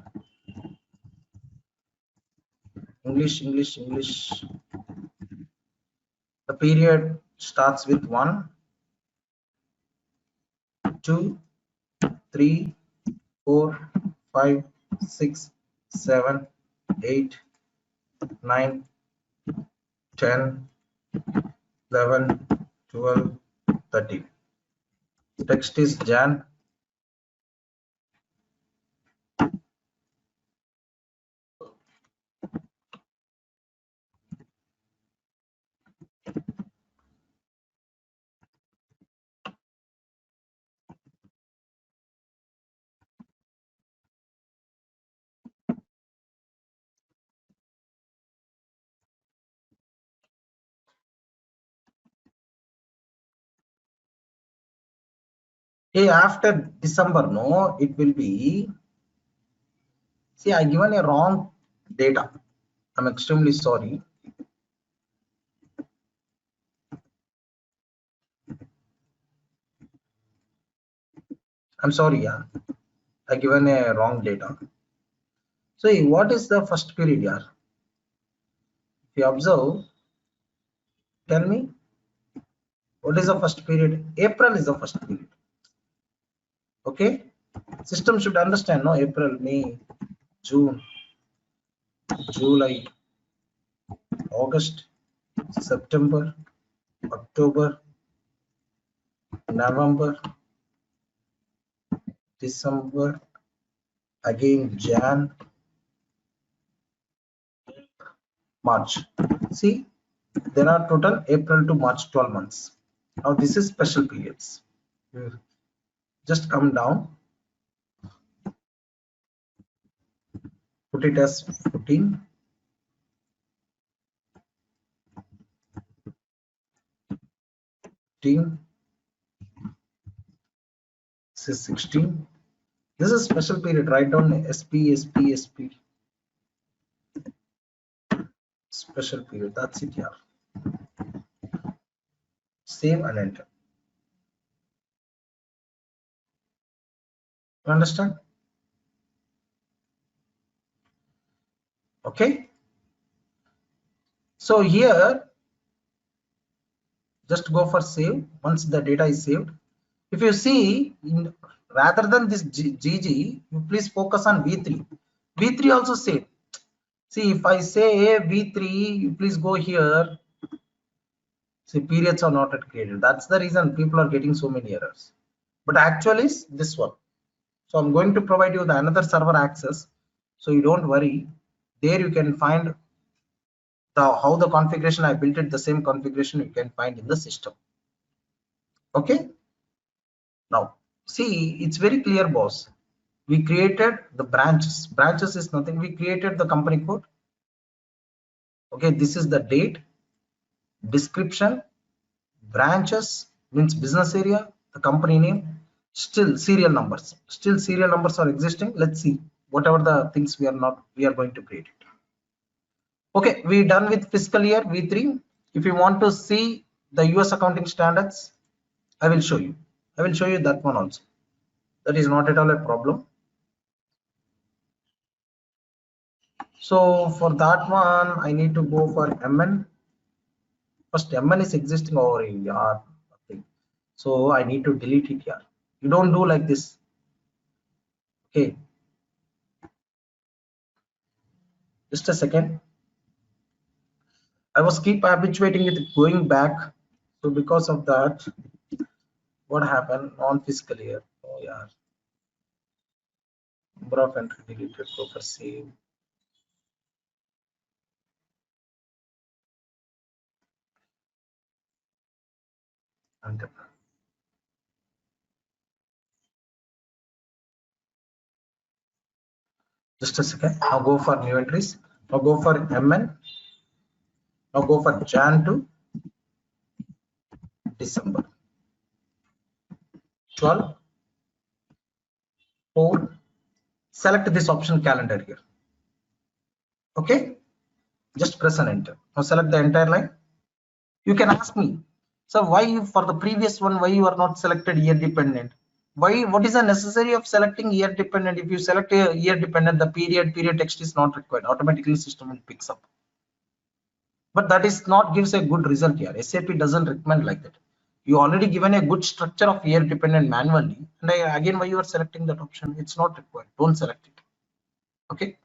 English. The period starts with 1, 2, 3, 4, 5, 6, 7, 8, 9, 10, 11, 12, 13. Text is Jan. Hey, after December, no, it will be. See, I given a wrong data. I'm extremely sorry. I'm sorry, yeah. I given a wrong data. So what is the first period here? If you observe, tell me, what is the first period? April is the first period. Okay, system should understand, no? April, May, June, July, August, September, October, November, December, again Jan, March. See, there are total April to March 12 months. Now this is special periods. Just come down, put it as 14, 15, this is 16. This is special period. Write down SP. Special period. That's it here. Save and enter. You understand? Okay. So here, just go for save. Once the data is saved, if you see, rather than this GG, you please focus on V3. V3 also save. See, if I say V3, you please go here. See, periods are not yet created. That's the reason people are getting so many errors. But actually, is this one. So I'm going to provide you the another server access, so you don't worry. There you can find how the configuration I built it, the same configuration you can find in the system. Okay. Now see, it's very clear, boss. We created the branches. Branches is nothing. We created the company code. Okay, this is the date, description, branches means business area, the company name, still serial numbers. Still serial numbers are existing. Let's see whatever the things we are going to create it. Okay, we done with fiscal year V3. If you want to see the US accounting standards, I will show you. I will show you that one also. That is not at all a problem. So for that one, I need to go for MN. First, MN is existing over here. So I need to delete it here. You don't do like this. Okay. Just a second. I was keep habituating with going back. So because of that, what happened on fiscal year? Oh yeah. Number of entry deleted, go for save. And just a second. Now go for new entries. Now go for MN. Now go for Jan to December. 12, 4. Select this option calendar here. Okay. Just press and enter. Now select the entire line. You can ask me, so why you, for the previous one, why you are not selected year dependent? Why? What is the necessary of selecting year dependent? If you select a year dependent, the period text is not required. Automatically system will picks up. But that is not gives a good result here. SAP doesn't recommend like that. You already given a good structure of year dependent manually, and again, why you are selecting that option? It's not required. Don't select it. Okay.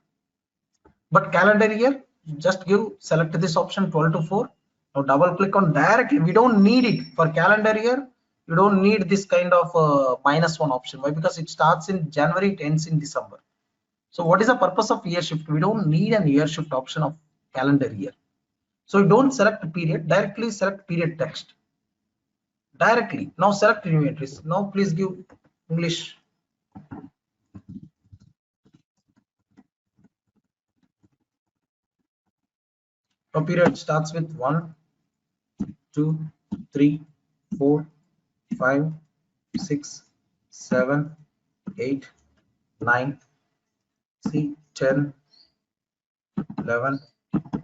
But calendar year, just give select this option 12 to 4. Now double click on directly. We don't need it for calendar year. You don't need this kind of -1 option. Why? Because it starts in January, it ends in December. So what is the purpose of year shift? We don't need an year shift option of calendar year. So you don't select period, directly select period text. Directly. Now select new entries. Now please give English. Now period starts with 1, 2, 3, 4, 5, 6, 7, 8, 9, see 10, 11,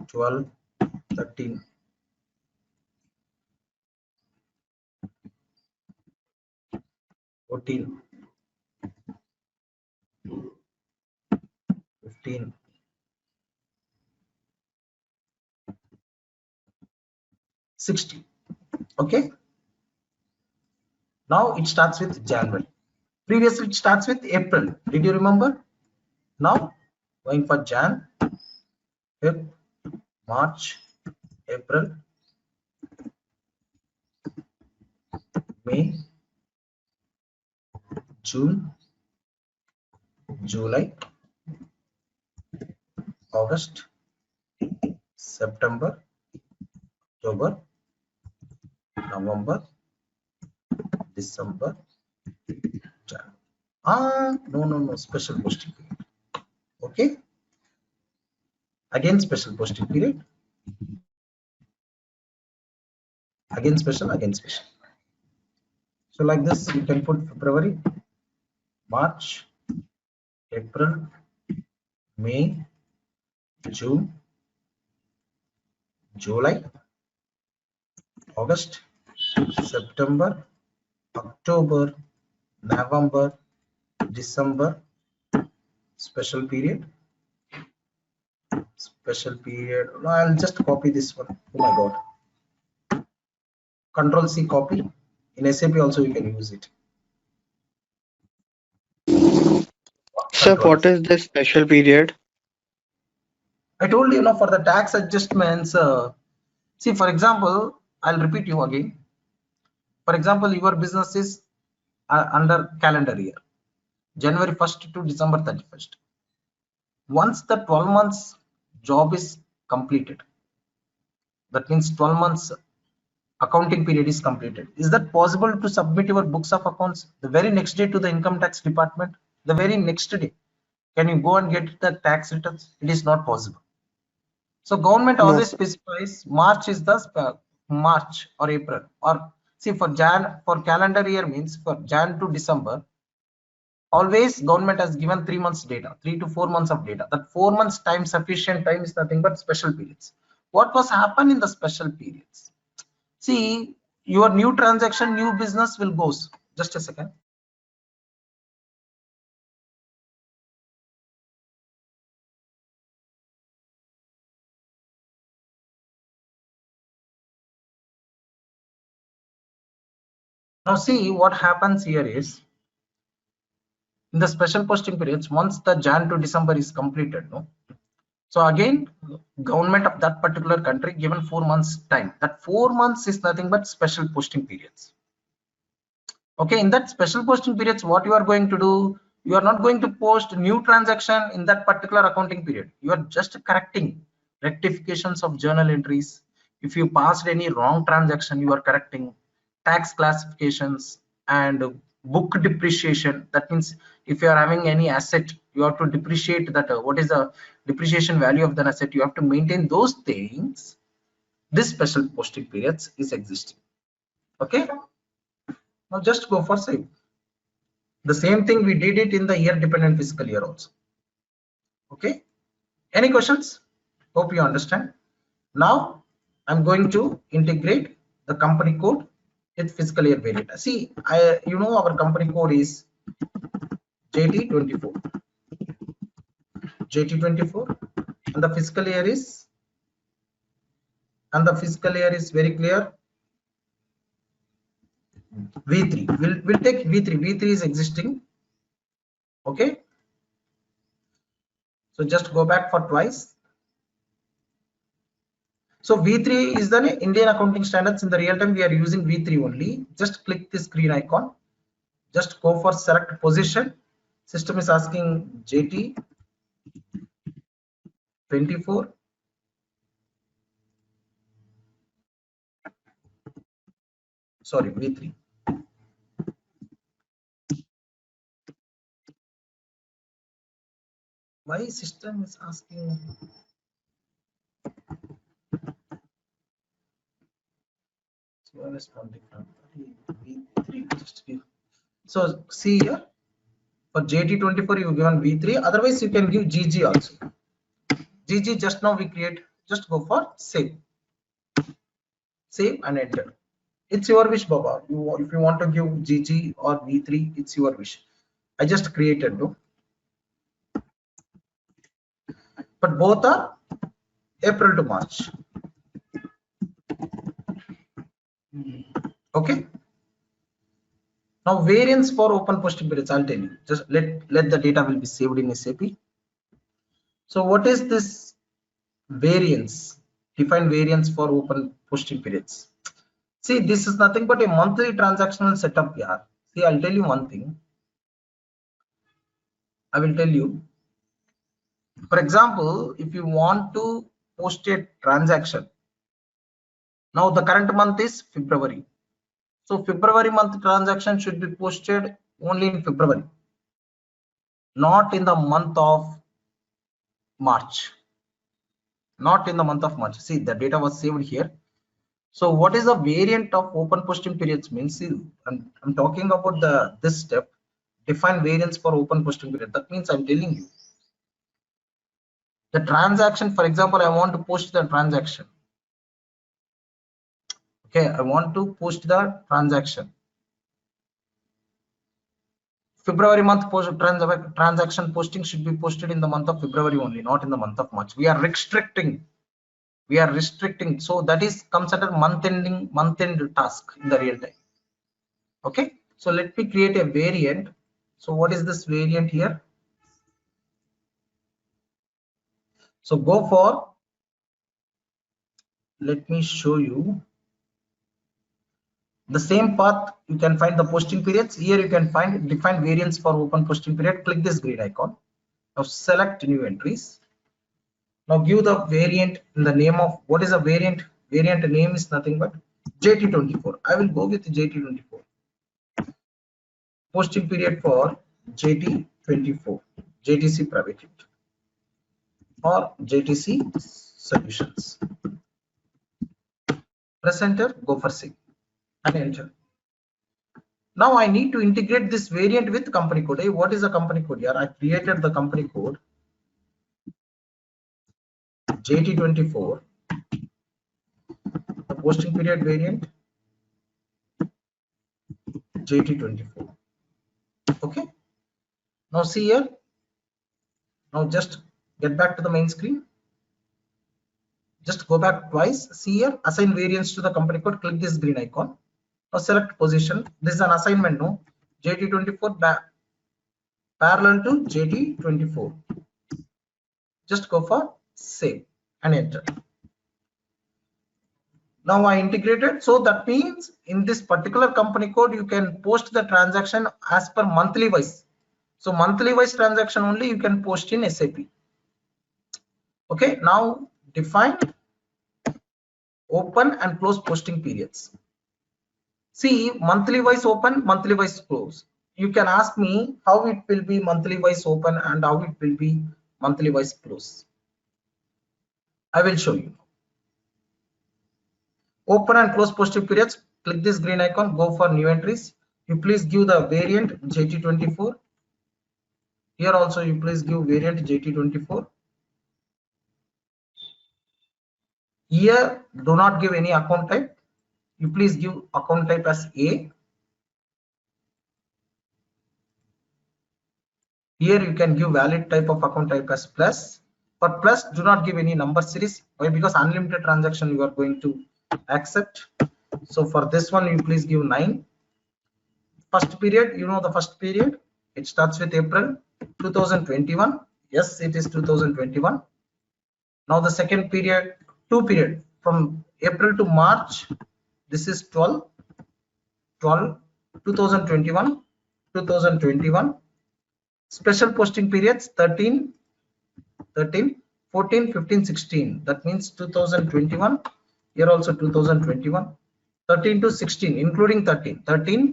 12, 13, 14, 15, 16. Okay. Now it starts with January. Previously it starts with April. Did you remember? Now going for Jan, Feb, March, April, May, June, July, August, September, October, November, December, January. No, special posting period. Okay. Again special posting period. Again special, again special. So like this, you can put February, March, April, May, June, July, August, September, October, November, December, special period. Special period. No, I'll just copy this one. Oh my god. Control C copy. In SAP also you can use it. Sir, Control what S. is this special period? I told you, for the tax adjustments. See, for example, I'll repeat you again. For example, your business is under calendar year, January 1st to December 31st. Once the 12 months job is completed, that means 12 months accounting period is completed. Is that possible to submit your books of accounts the very next day to the income tax department? The very next day, can you go and get the tax returns? It is not possible. So government No, always sir. specifies March is the March or April, or see for Jan, for calendar year means for Jan to December, Always government has given 3 months data, 3 to 4 months of data. That 4 months time, sufficient time, is nothing but special periods. What was happen in the special periods? See, your new transaction, new business will goes. Just a second. Now see what happens here is, in the special posting periods, once the Jan to December is completed, no, so again government of that particular country given 4 months time. That 4 months is nothing but special posting periods. Okay, in that special posting periods, what you are going to do, you are not going to post new transaction in that particular accounting period. You are just correcting rectifications of journal entries. If you passed any wrong transaction, you are correcting tax classifications and book depreciation. That means if you are having any asset, you have to depreciate that. What is the depreciation value of the asset? You have to maintain those things. This special posting periods is existing. Okay, now just go for save. The same thing we did it in the year dependent fiscal year also. Okay, any questions? Hope you understand. Now I'm going to integrate the company code with fiscal year variant. See, our company code is JT24, JT24, and the fiscal year is, very clear, V3. We'll take V3. V3 is existing. Okay, so just go back for twice. So V3 is the Indian accounting standards. In the real time we are using V3 only. Just click this green icon, just go for select position. System is asking JT24, sorry, V3. Why system is asking? So see here, for JT24 you given V3, otherwise you can give GG also. GG just now we create, just go for save and enter. It's your wish, Baba. If you want to give GG or V3, it's your wish. I just created, no? But both are April to March. Okay. Now variance for open posting periods, I'll tell you. Just let the data will be saved in SAP. So what is this variance? Define variance for open posting periods. See, this is nothing but a monthly transactional setup here. See, I'll tell you one thing. I will tell you. For example, if you want to post a transaction, now the current month is February. So February month transaction should be posted only in February, not in the month of March. Not in the month of March. See, the data was saved here. So what is the variant of open posting periods means? See, I'm talking about this step. Define variance for open posting period. That means I'm telling you the transaction. For example, I want to post the transaction. Okay, I want to post the transaction. February month transaction posting should be posted in the month of February only, not in the month of March. We are restricting. So that is comes under month end task in the real time. Okay, so let me create a variant. So what is this variant here? So go for, let me show you the same path. You can find the posting periods here. You can find define variance for open posting period. Click this green icon. Now select new entries. Now give the variant in the name of, what is a variant? Variant name is nothing but JT24. I will go with JT24. Posting period for JT24, JTC Private Limited or JTC Solutions. Press enter, go for save and enter. Now I need to integrate this variant with company code. Hey, what is the company code here? I created the company code JT24, the posting period variant JT24. Okay. Now see here. Now just get back to the main screen. Just go back twice. See here, assign variants to the company code. Click this green icon. Now select position. This is an assignment. No, JT24 parallel to JT24. Just go for save and enter. Now I integrated, so that means in this particular company code you can post the transaction as per monthly wise. So monthly wise transaction only you can post in SAP. Okay, now define open and close posting periods. See, monthly wise open, monthly wise close. You can ask me how it will be monthly wise open and how it will be monthly wise close. I will show you. Open and close posting periods. Click this green icon, go for new entries. You please give the variant JT24. Here also you please give variant JT24. Here do not give any account type. You please give account type as A. Here you can give valid type of account type as plus. For plus, do not give any number series. Why? Because unlimited transaction you are going to accept. So for this one, you please give 9. First period, you know the first period. It starts with April 2021. Yes, it is 2021. Now the second period, 2 period from April to March. This is 12 2021 2021. Special posting periods 13 14 15 16. That means 2021. Here also 2021. 13 to 16 including 13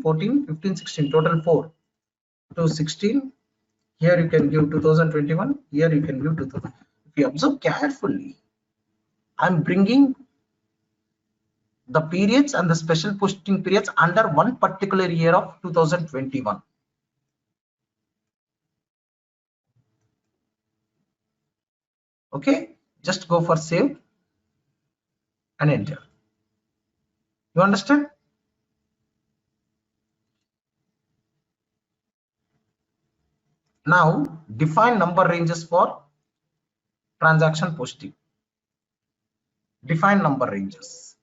14 15 16, total 4 to 16. Here you can give 2021. Here you can give 2000. If you observe carefully, I'm bringing the periods and the special posting periods under one particular year of 2021. Okay, just go for save and enter. You understand? Now define number ranges for transaction posting. Define number ranges.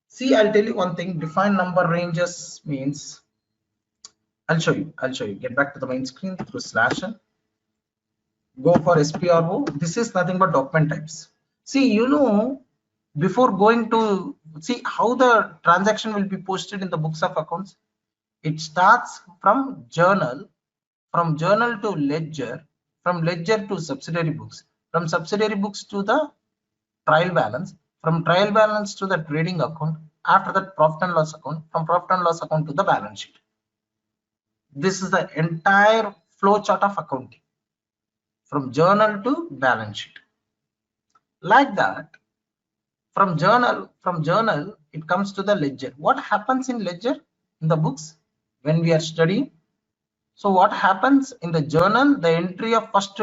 See, I'll tell you one thing. Define number ranges means, I'll show you. Get back to the main screen through slash n. Go for SPRO. This is nothing but document types. See, you know, before going to see how the transaction will be posted in the books of accounts, it starts from journal to ledger, from ledger to subsidiary books, from subsidiary books to the trial balance, from trial balance to the trading account, after that profit and loss account, from profit and loss account to the balance sheet. This is the entire flow chart of accounting, from journal to balance sheet. Like that, from journal it comes to the ledger. What happens in ledger in the books when we are studying? So what happens in the journal? The entry of first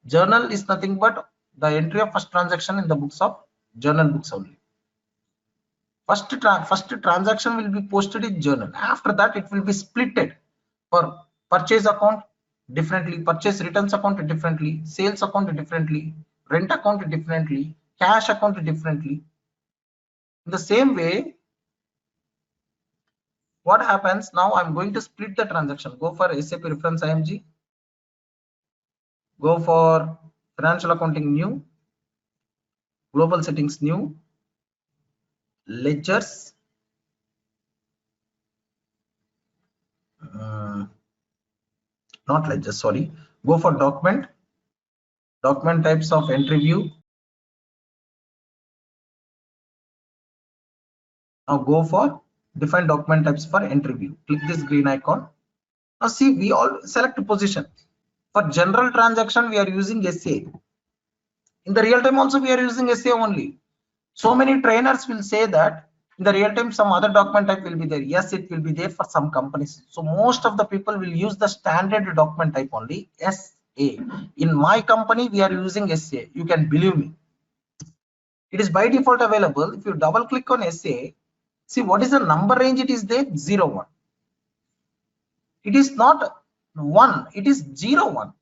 journal is nothing but the entry of first transaction in the books of journal books only. First transaction will be posted in journal. After that, it will be splitted for purchase account differently, purchase returns account differently, sales account differently, rent account differently, cash account differently. In the same way, what happens now? I'm going to split the transaction. Go for SAP reference IMG. Go for financial accounting new, global settings new, ledgers, not ledgers, sorry. Go for document types of entry view. Now go for define document types for entry view. Click this green icon. Now see, we all select a position. For general transaction, we are using SA. In the real time also we are using SA only. So many trainers will say that In the real time, some other document type will be there. Yes, it will be there for some companies. So most of the people will use the standard document type only, SA. In my company, we are using SA. You can believe me. It is by default available. If you double click on SA, see what is the number range it is there, 01. It is not 1, it is 01.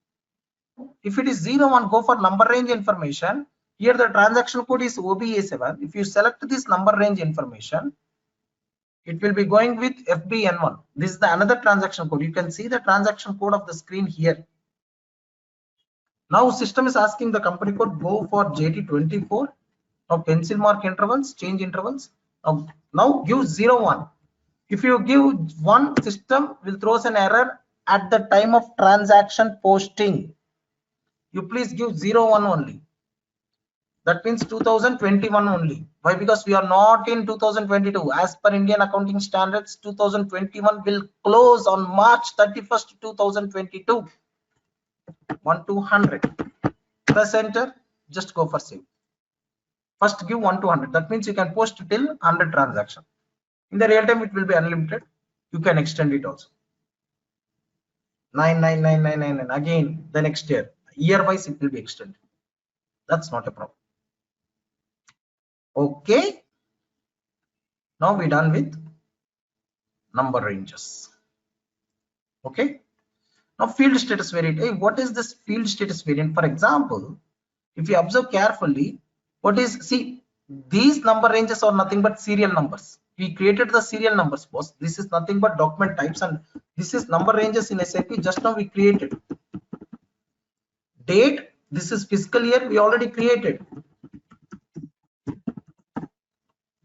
If it is 01, go for number range information. Here the transaction code is OBA7. If you select this number range information, it will be going with FBN1. This is the another transaction code. You can see the transaction code of the screen here. Now system is asking the company code, go for JT24. Now pencil mark intervals, change intervals. Now give 01. If you give 1, system will throw an error at the time of transaction posting. You please give 01 only. That means 2021 only. Why? Because we are not in 2022. As per Indian accounting standards, 2021 will close on March 31st, 2022. 1 to 100. Press enter. Just go for save. First give 1 to 100. That means you can post till 100 transaction. In the real time, it will be unlimited. You can extend it also. 99999 again the next year wise it will be extended. That's not a problem. Okay, now we're done with number ranges. Okay, now field status variant. Hey, what is this field status variant? For example, if you observe carefully, what is, see, these number ranges are nothing but serial numbers. We created the serial numbers, boss. This is nothing but document types, and this is number ranges in SAP. Just now we created date. This is fiscal year. We already created.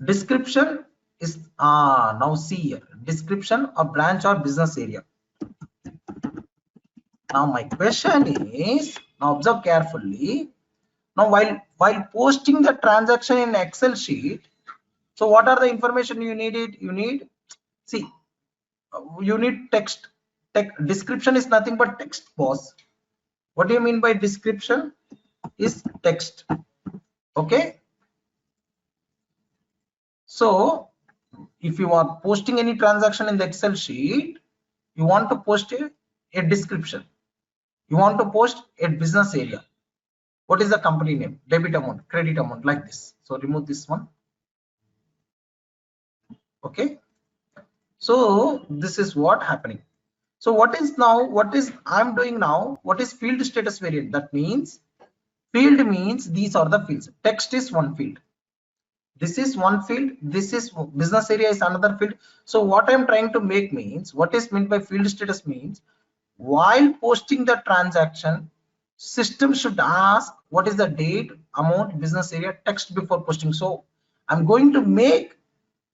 Description is now see here, description of branch or business area. Now my question is, now observe carefully. Now while posting the transaction in Excel sheet, so what are the information you needed? You need, see, you need text. Description is nothing but text, boss. What do you mean by description? Is text. Okay. So if you are posting any transaction in the Excel sheet, you want to post a description. You want to post a business area. What is the company name? Debit amount, credit amount, like this. So remove this one. Okay. So this is what happening. So what is I'm doing now? What is field status variant? That means field means these are the fields. Text is one field. This is one field. This is business area is another field. So what I'm trying to make means, what is meant by field status means, while posting the transaction, system should ask what is the date, amount, business area, text before posting. So I'm going to make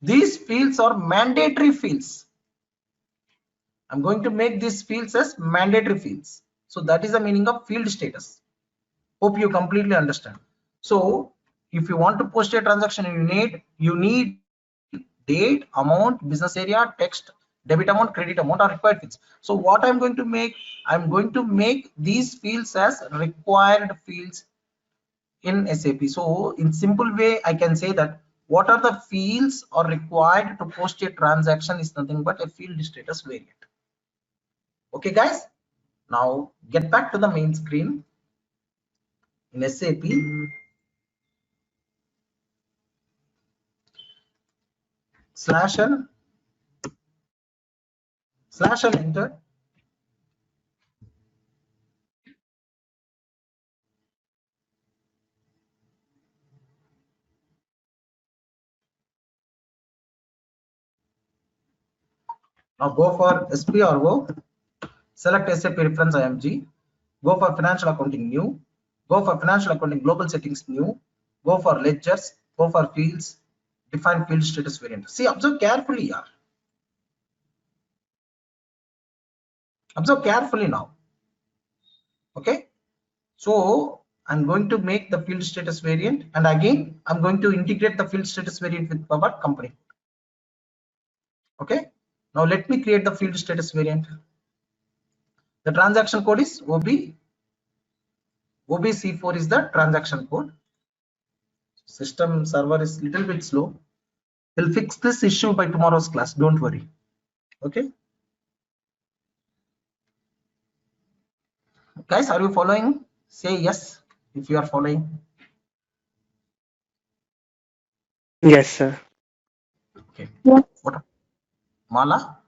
these fields are mandatory fields. I'm going to make these fields as mandatory fields. So that is the meaning of field status. Hope you completely understand. So if you want to post a transaction, you need date, amount, business area, text, debit amount, credit amount are required fields. So what I'm going to make, I'm going to make these fields as required fields in SAP. So in simple way, I can say that what are the fields are required to post a transaction is nothing but a field status variant. Okay, guys. Now get back to the main screen in SAP. Slash and enter. Now go for SPRO, select SAP reference IMG, go for financial accounting new, go for financial accounting global settings new, go for ledgers, go for fields, define field status variant. See, observe carefully here. Observe carefully now. Okay. So I'm going to make the field status variant, and again I'm going to integrate the field status variant with our company. Okay. Now let me create the field status variant. The transaction code is OBC4 is the transaction code. System server is little bit slow. We'll fix this issue by tomorrow's class. Don't worry. Okay. Guys, are you following? Say yes if you are following. Yes, sir. Okay. Yes. What? Mala?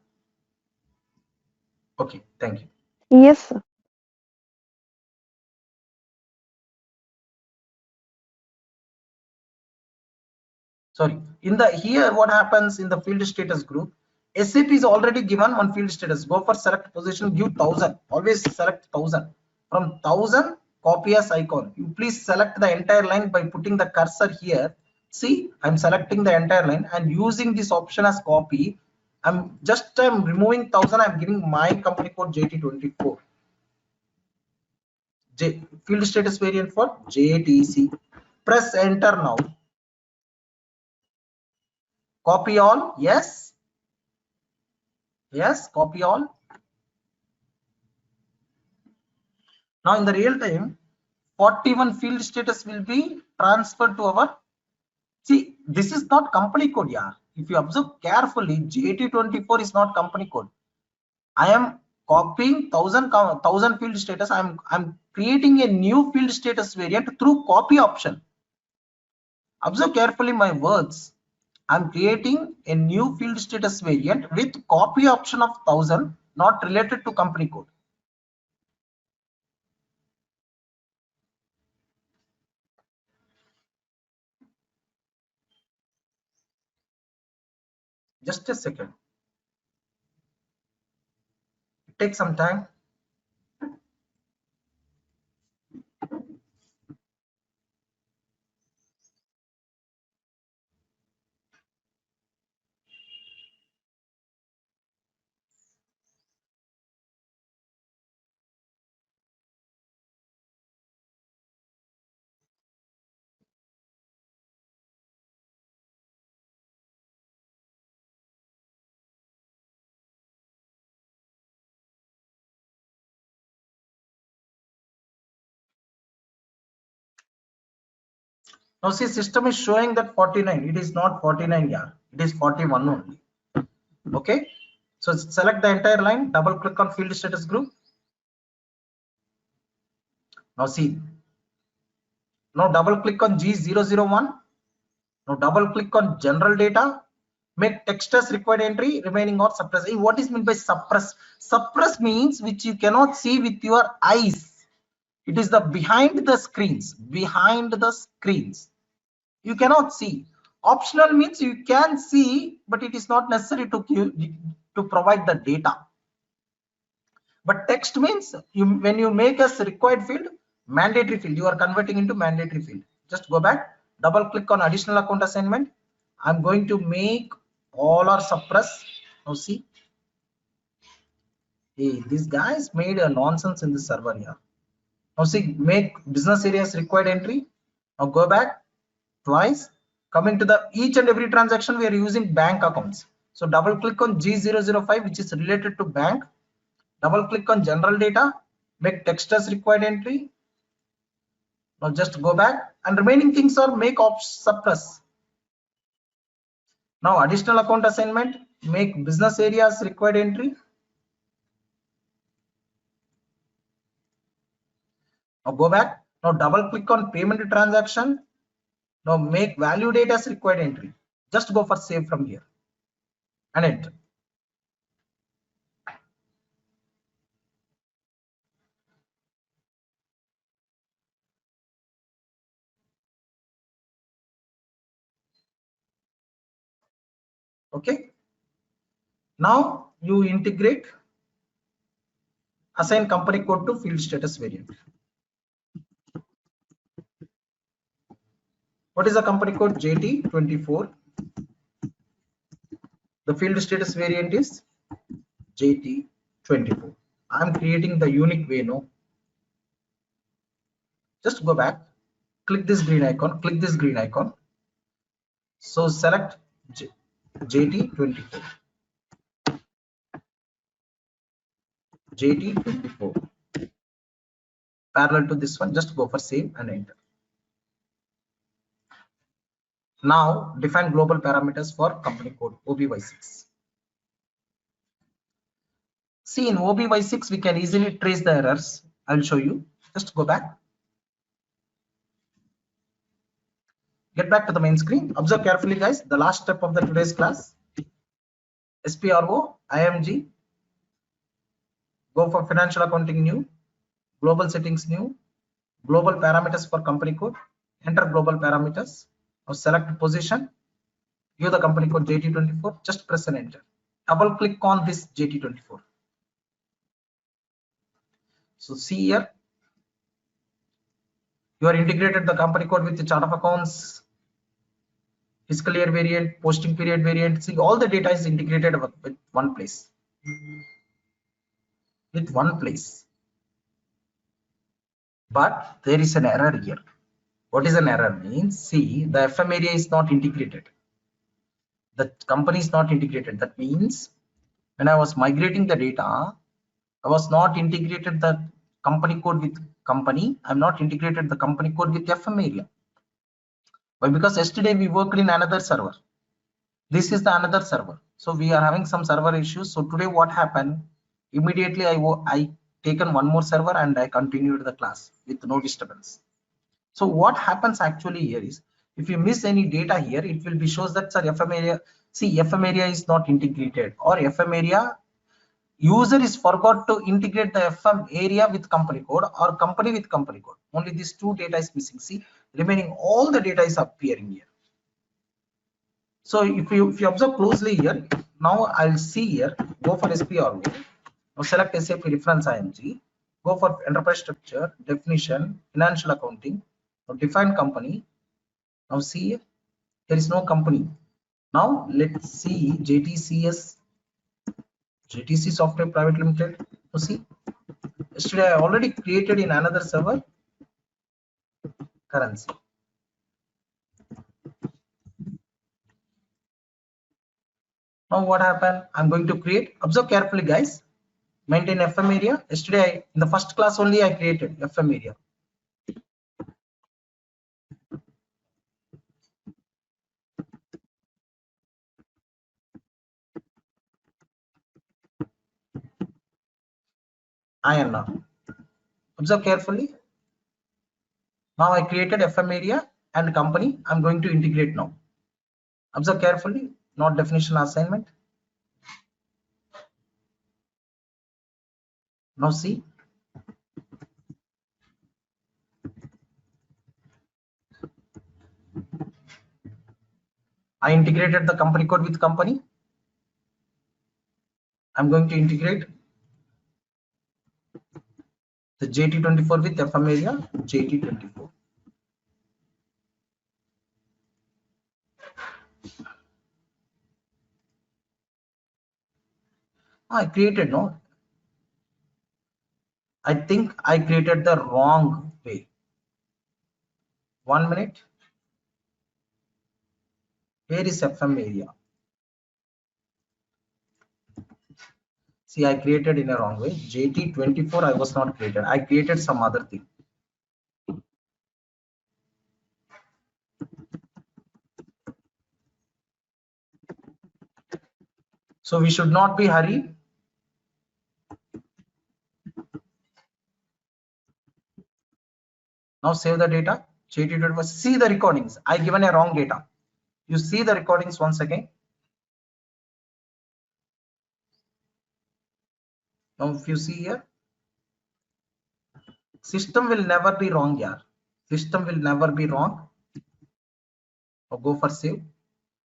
Okay. Thank you. Yes, sir. Sorry, in the here what happens in the field status group, SAP is already given one field status. Go for select position, give 1000, always select 1000. From 1000 copy as icon, you please select the entire line by putting the cursor here. See, I'm selecting the entire line and using this option as copy. I'm removing 1000. I'm giving my company code JT24, field status variant for JTC. Press enter now. Copy all. Yes, copy all. Now in the real time, 41 field status will be transferred to our, see, this is not company code. Yeah, if you observe carefully, JT24 is not company code. I am copying 1000 field status. I'm creating a new field status variant through copy option. Observe carefully my words. I'm creating a new field status variant with copy option of 1000, not related to company code. Just a second. It takes some time. Now see, system is showing that 49. It is not 49. Yeah, it is 41 only. Okay. So select the entire line. Double click on field status group. Now see. Now double click on G001. Now double click on general data. Make text as required entry. Remaining or suppress. What is meant by suppress? Suppress means which you cannot see with your eyes. It is the behind the screens. Behind the screens. You cannot see. Optional means you can see, but it is not necessary to provide the data. But text means when you make as required field, mandatory field, you are converting into mandatory field. Just go back, double click on additional account assignment. I'm going to make all or suppress. Now see, hey, these guys made a nonsense in the server here. Now see, make business areas required entry. Now go back twice. Coming to the each and every transaction, we are using bank accounts. So double click on G005, which is related to bank. Double click on general data, make text as required entry. Now just go back and remaining things are make suppress. Now additional account assignment, make business areas required entry. Now go back. Now double click on payment transaction. Now make value date as required entry. Just go for save from here and enter. Okay. Now you integrate, assign company code to field status variant. What is the company code? JT24. The field status variant is JT24. I'm creating the unique way. No, just go back, click this green icon, click this green icon. So select JT24. JT24. Parallel to this one, just go for save and enter. Now define global parameters for company code OBY6. See, in OBY6 we can easily trace the errors. I'll show you. Just go back. Get back to the main screen. Observe carefully, guys. The last step of the today's class. SPRO, IMG. Go for financial accounting new. Global settings new. Global parameters for company code. Enter global parameters. Now select position. Give the company code JT24. Just press and enter. Double click on this JT24. So see here. You are integrated the company code with the chart of accounts, fiscal year variant, posting period variant. See, all the data is integrated with one place. But there is an error here. What is an error means? See, the FM area is not integrated. The company is not integrated. That means when I was migrating the data, I was not integrated the company code with company. I'm not integrated the company code with FM area. Why? Because yesterday we worked in another server. This is the another server. So we are having some server issues. So today what happened? Immediately I taken one more server and I continued the class with no disturbance. So what happens actually here is, if you miss any data here, it will be shows that, sir, FM area, see, FM area is not integrated, or FM area user is forgot to integrate the FM area with company code or company with company code. Only these two data is missing. See, remaining all the data is appearing here. So if you observe closely here, now I'll see here, go for SPRO, now select SAP reference IMG, go for enterprise structure, definition, financial accounting, now define company. Now see, there is no company. Now let's see JTC Software Private Limited. So see, yesterday I already created in another server currency. Now what happened? I'm going to create. Observe carefully, guys. Maintain FM area. Yesterday in the first class only I created FM area. INR. Observe carefully. Now I created FM area and company. I'm going to integrate now. Observe carefully. Not definition assignment. Now see. I integrated the company code with company. I'm going to integrate the JT24 with FM area, JT24. I created, no, I think I created the wrong way. 1 minute. Where is FM area? See, I created in a wrong way. JT24 I was not created. I created some other thing. So we should not be hurried. Now save the data. JT24. See the recordings. I given a wrong data. You see the recordings once again. Now if you see here, system will never be wrong here. System will never be wrong. Now go for save.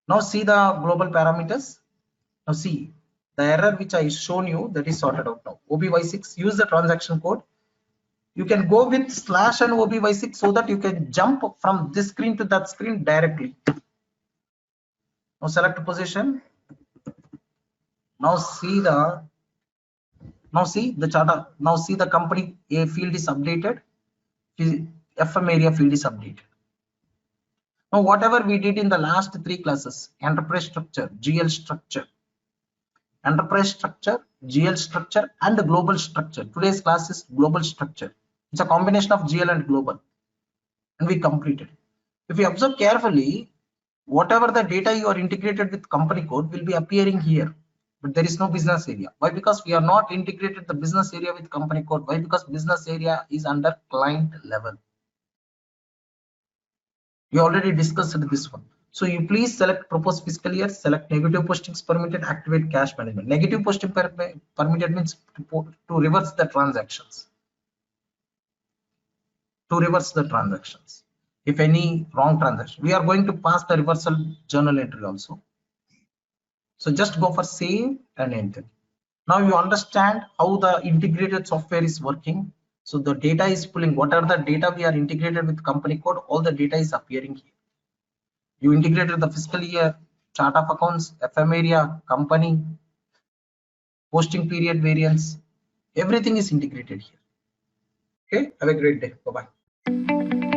Now see the global parameters. Now see the error which I shown you, that is sorted out now. OBY6, use the transaction code. You can go with slash and OBY6 so that you can jump from this screen to that screen directly. Now select position. Now see the chart. Now see the company A field is updated. FM area field is updated. Now whatever we did in the last 3 classes, enterprise structure, GL structure, enterprise structure, GL structure, and the global structure. Today's class is global structure. It's a combination of GL and global, and we completed. If you observe carefully, whatever the data you are integrated with company code will be appearing here, but there is no business area. Why? Because we are not integrated the business area with company code. Why? Because business area is under client level. We already discussed this one. So you please select propose fiscal year, select negative postings permitted, activate cash management. Negative posting permitted means to reverse the transactions. To reverse the transactions. If any wrong transaction, we are going to pass the reversal journal entry also. So just go for save and enter. Now you understand how the integrated software is working. So the data is pulling, what are the data we are integrated with company code, all the data is appearing here. You integrated the fiscal year, chart of accounts, FM area, company, posting period variance, everything is integrated here. Okay, have a great day. Bye bye.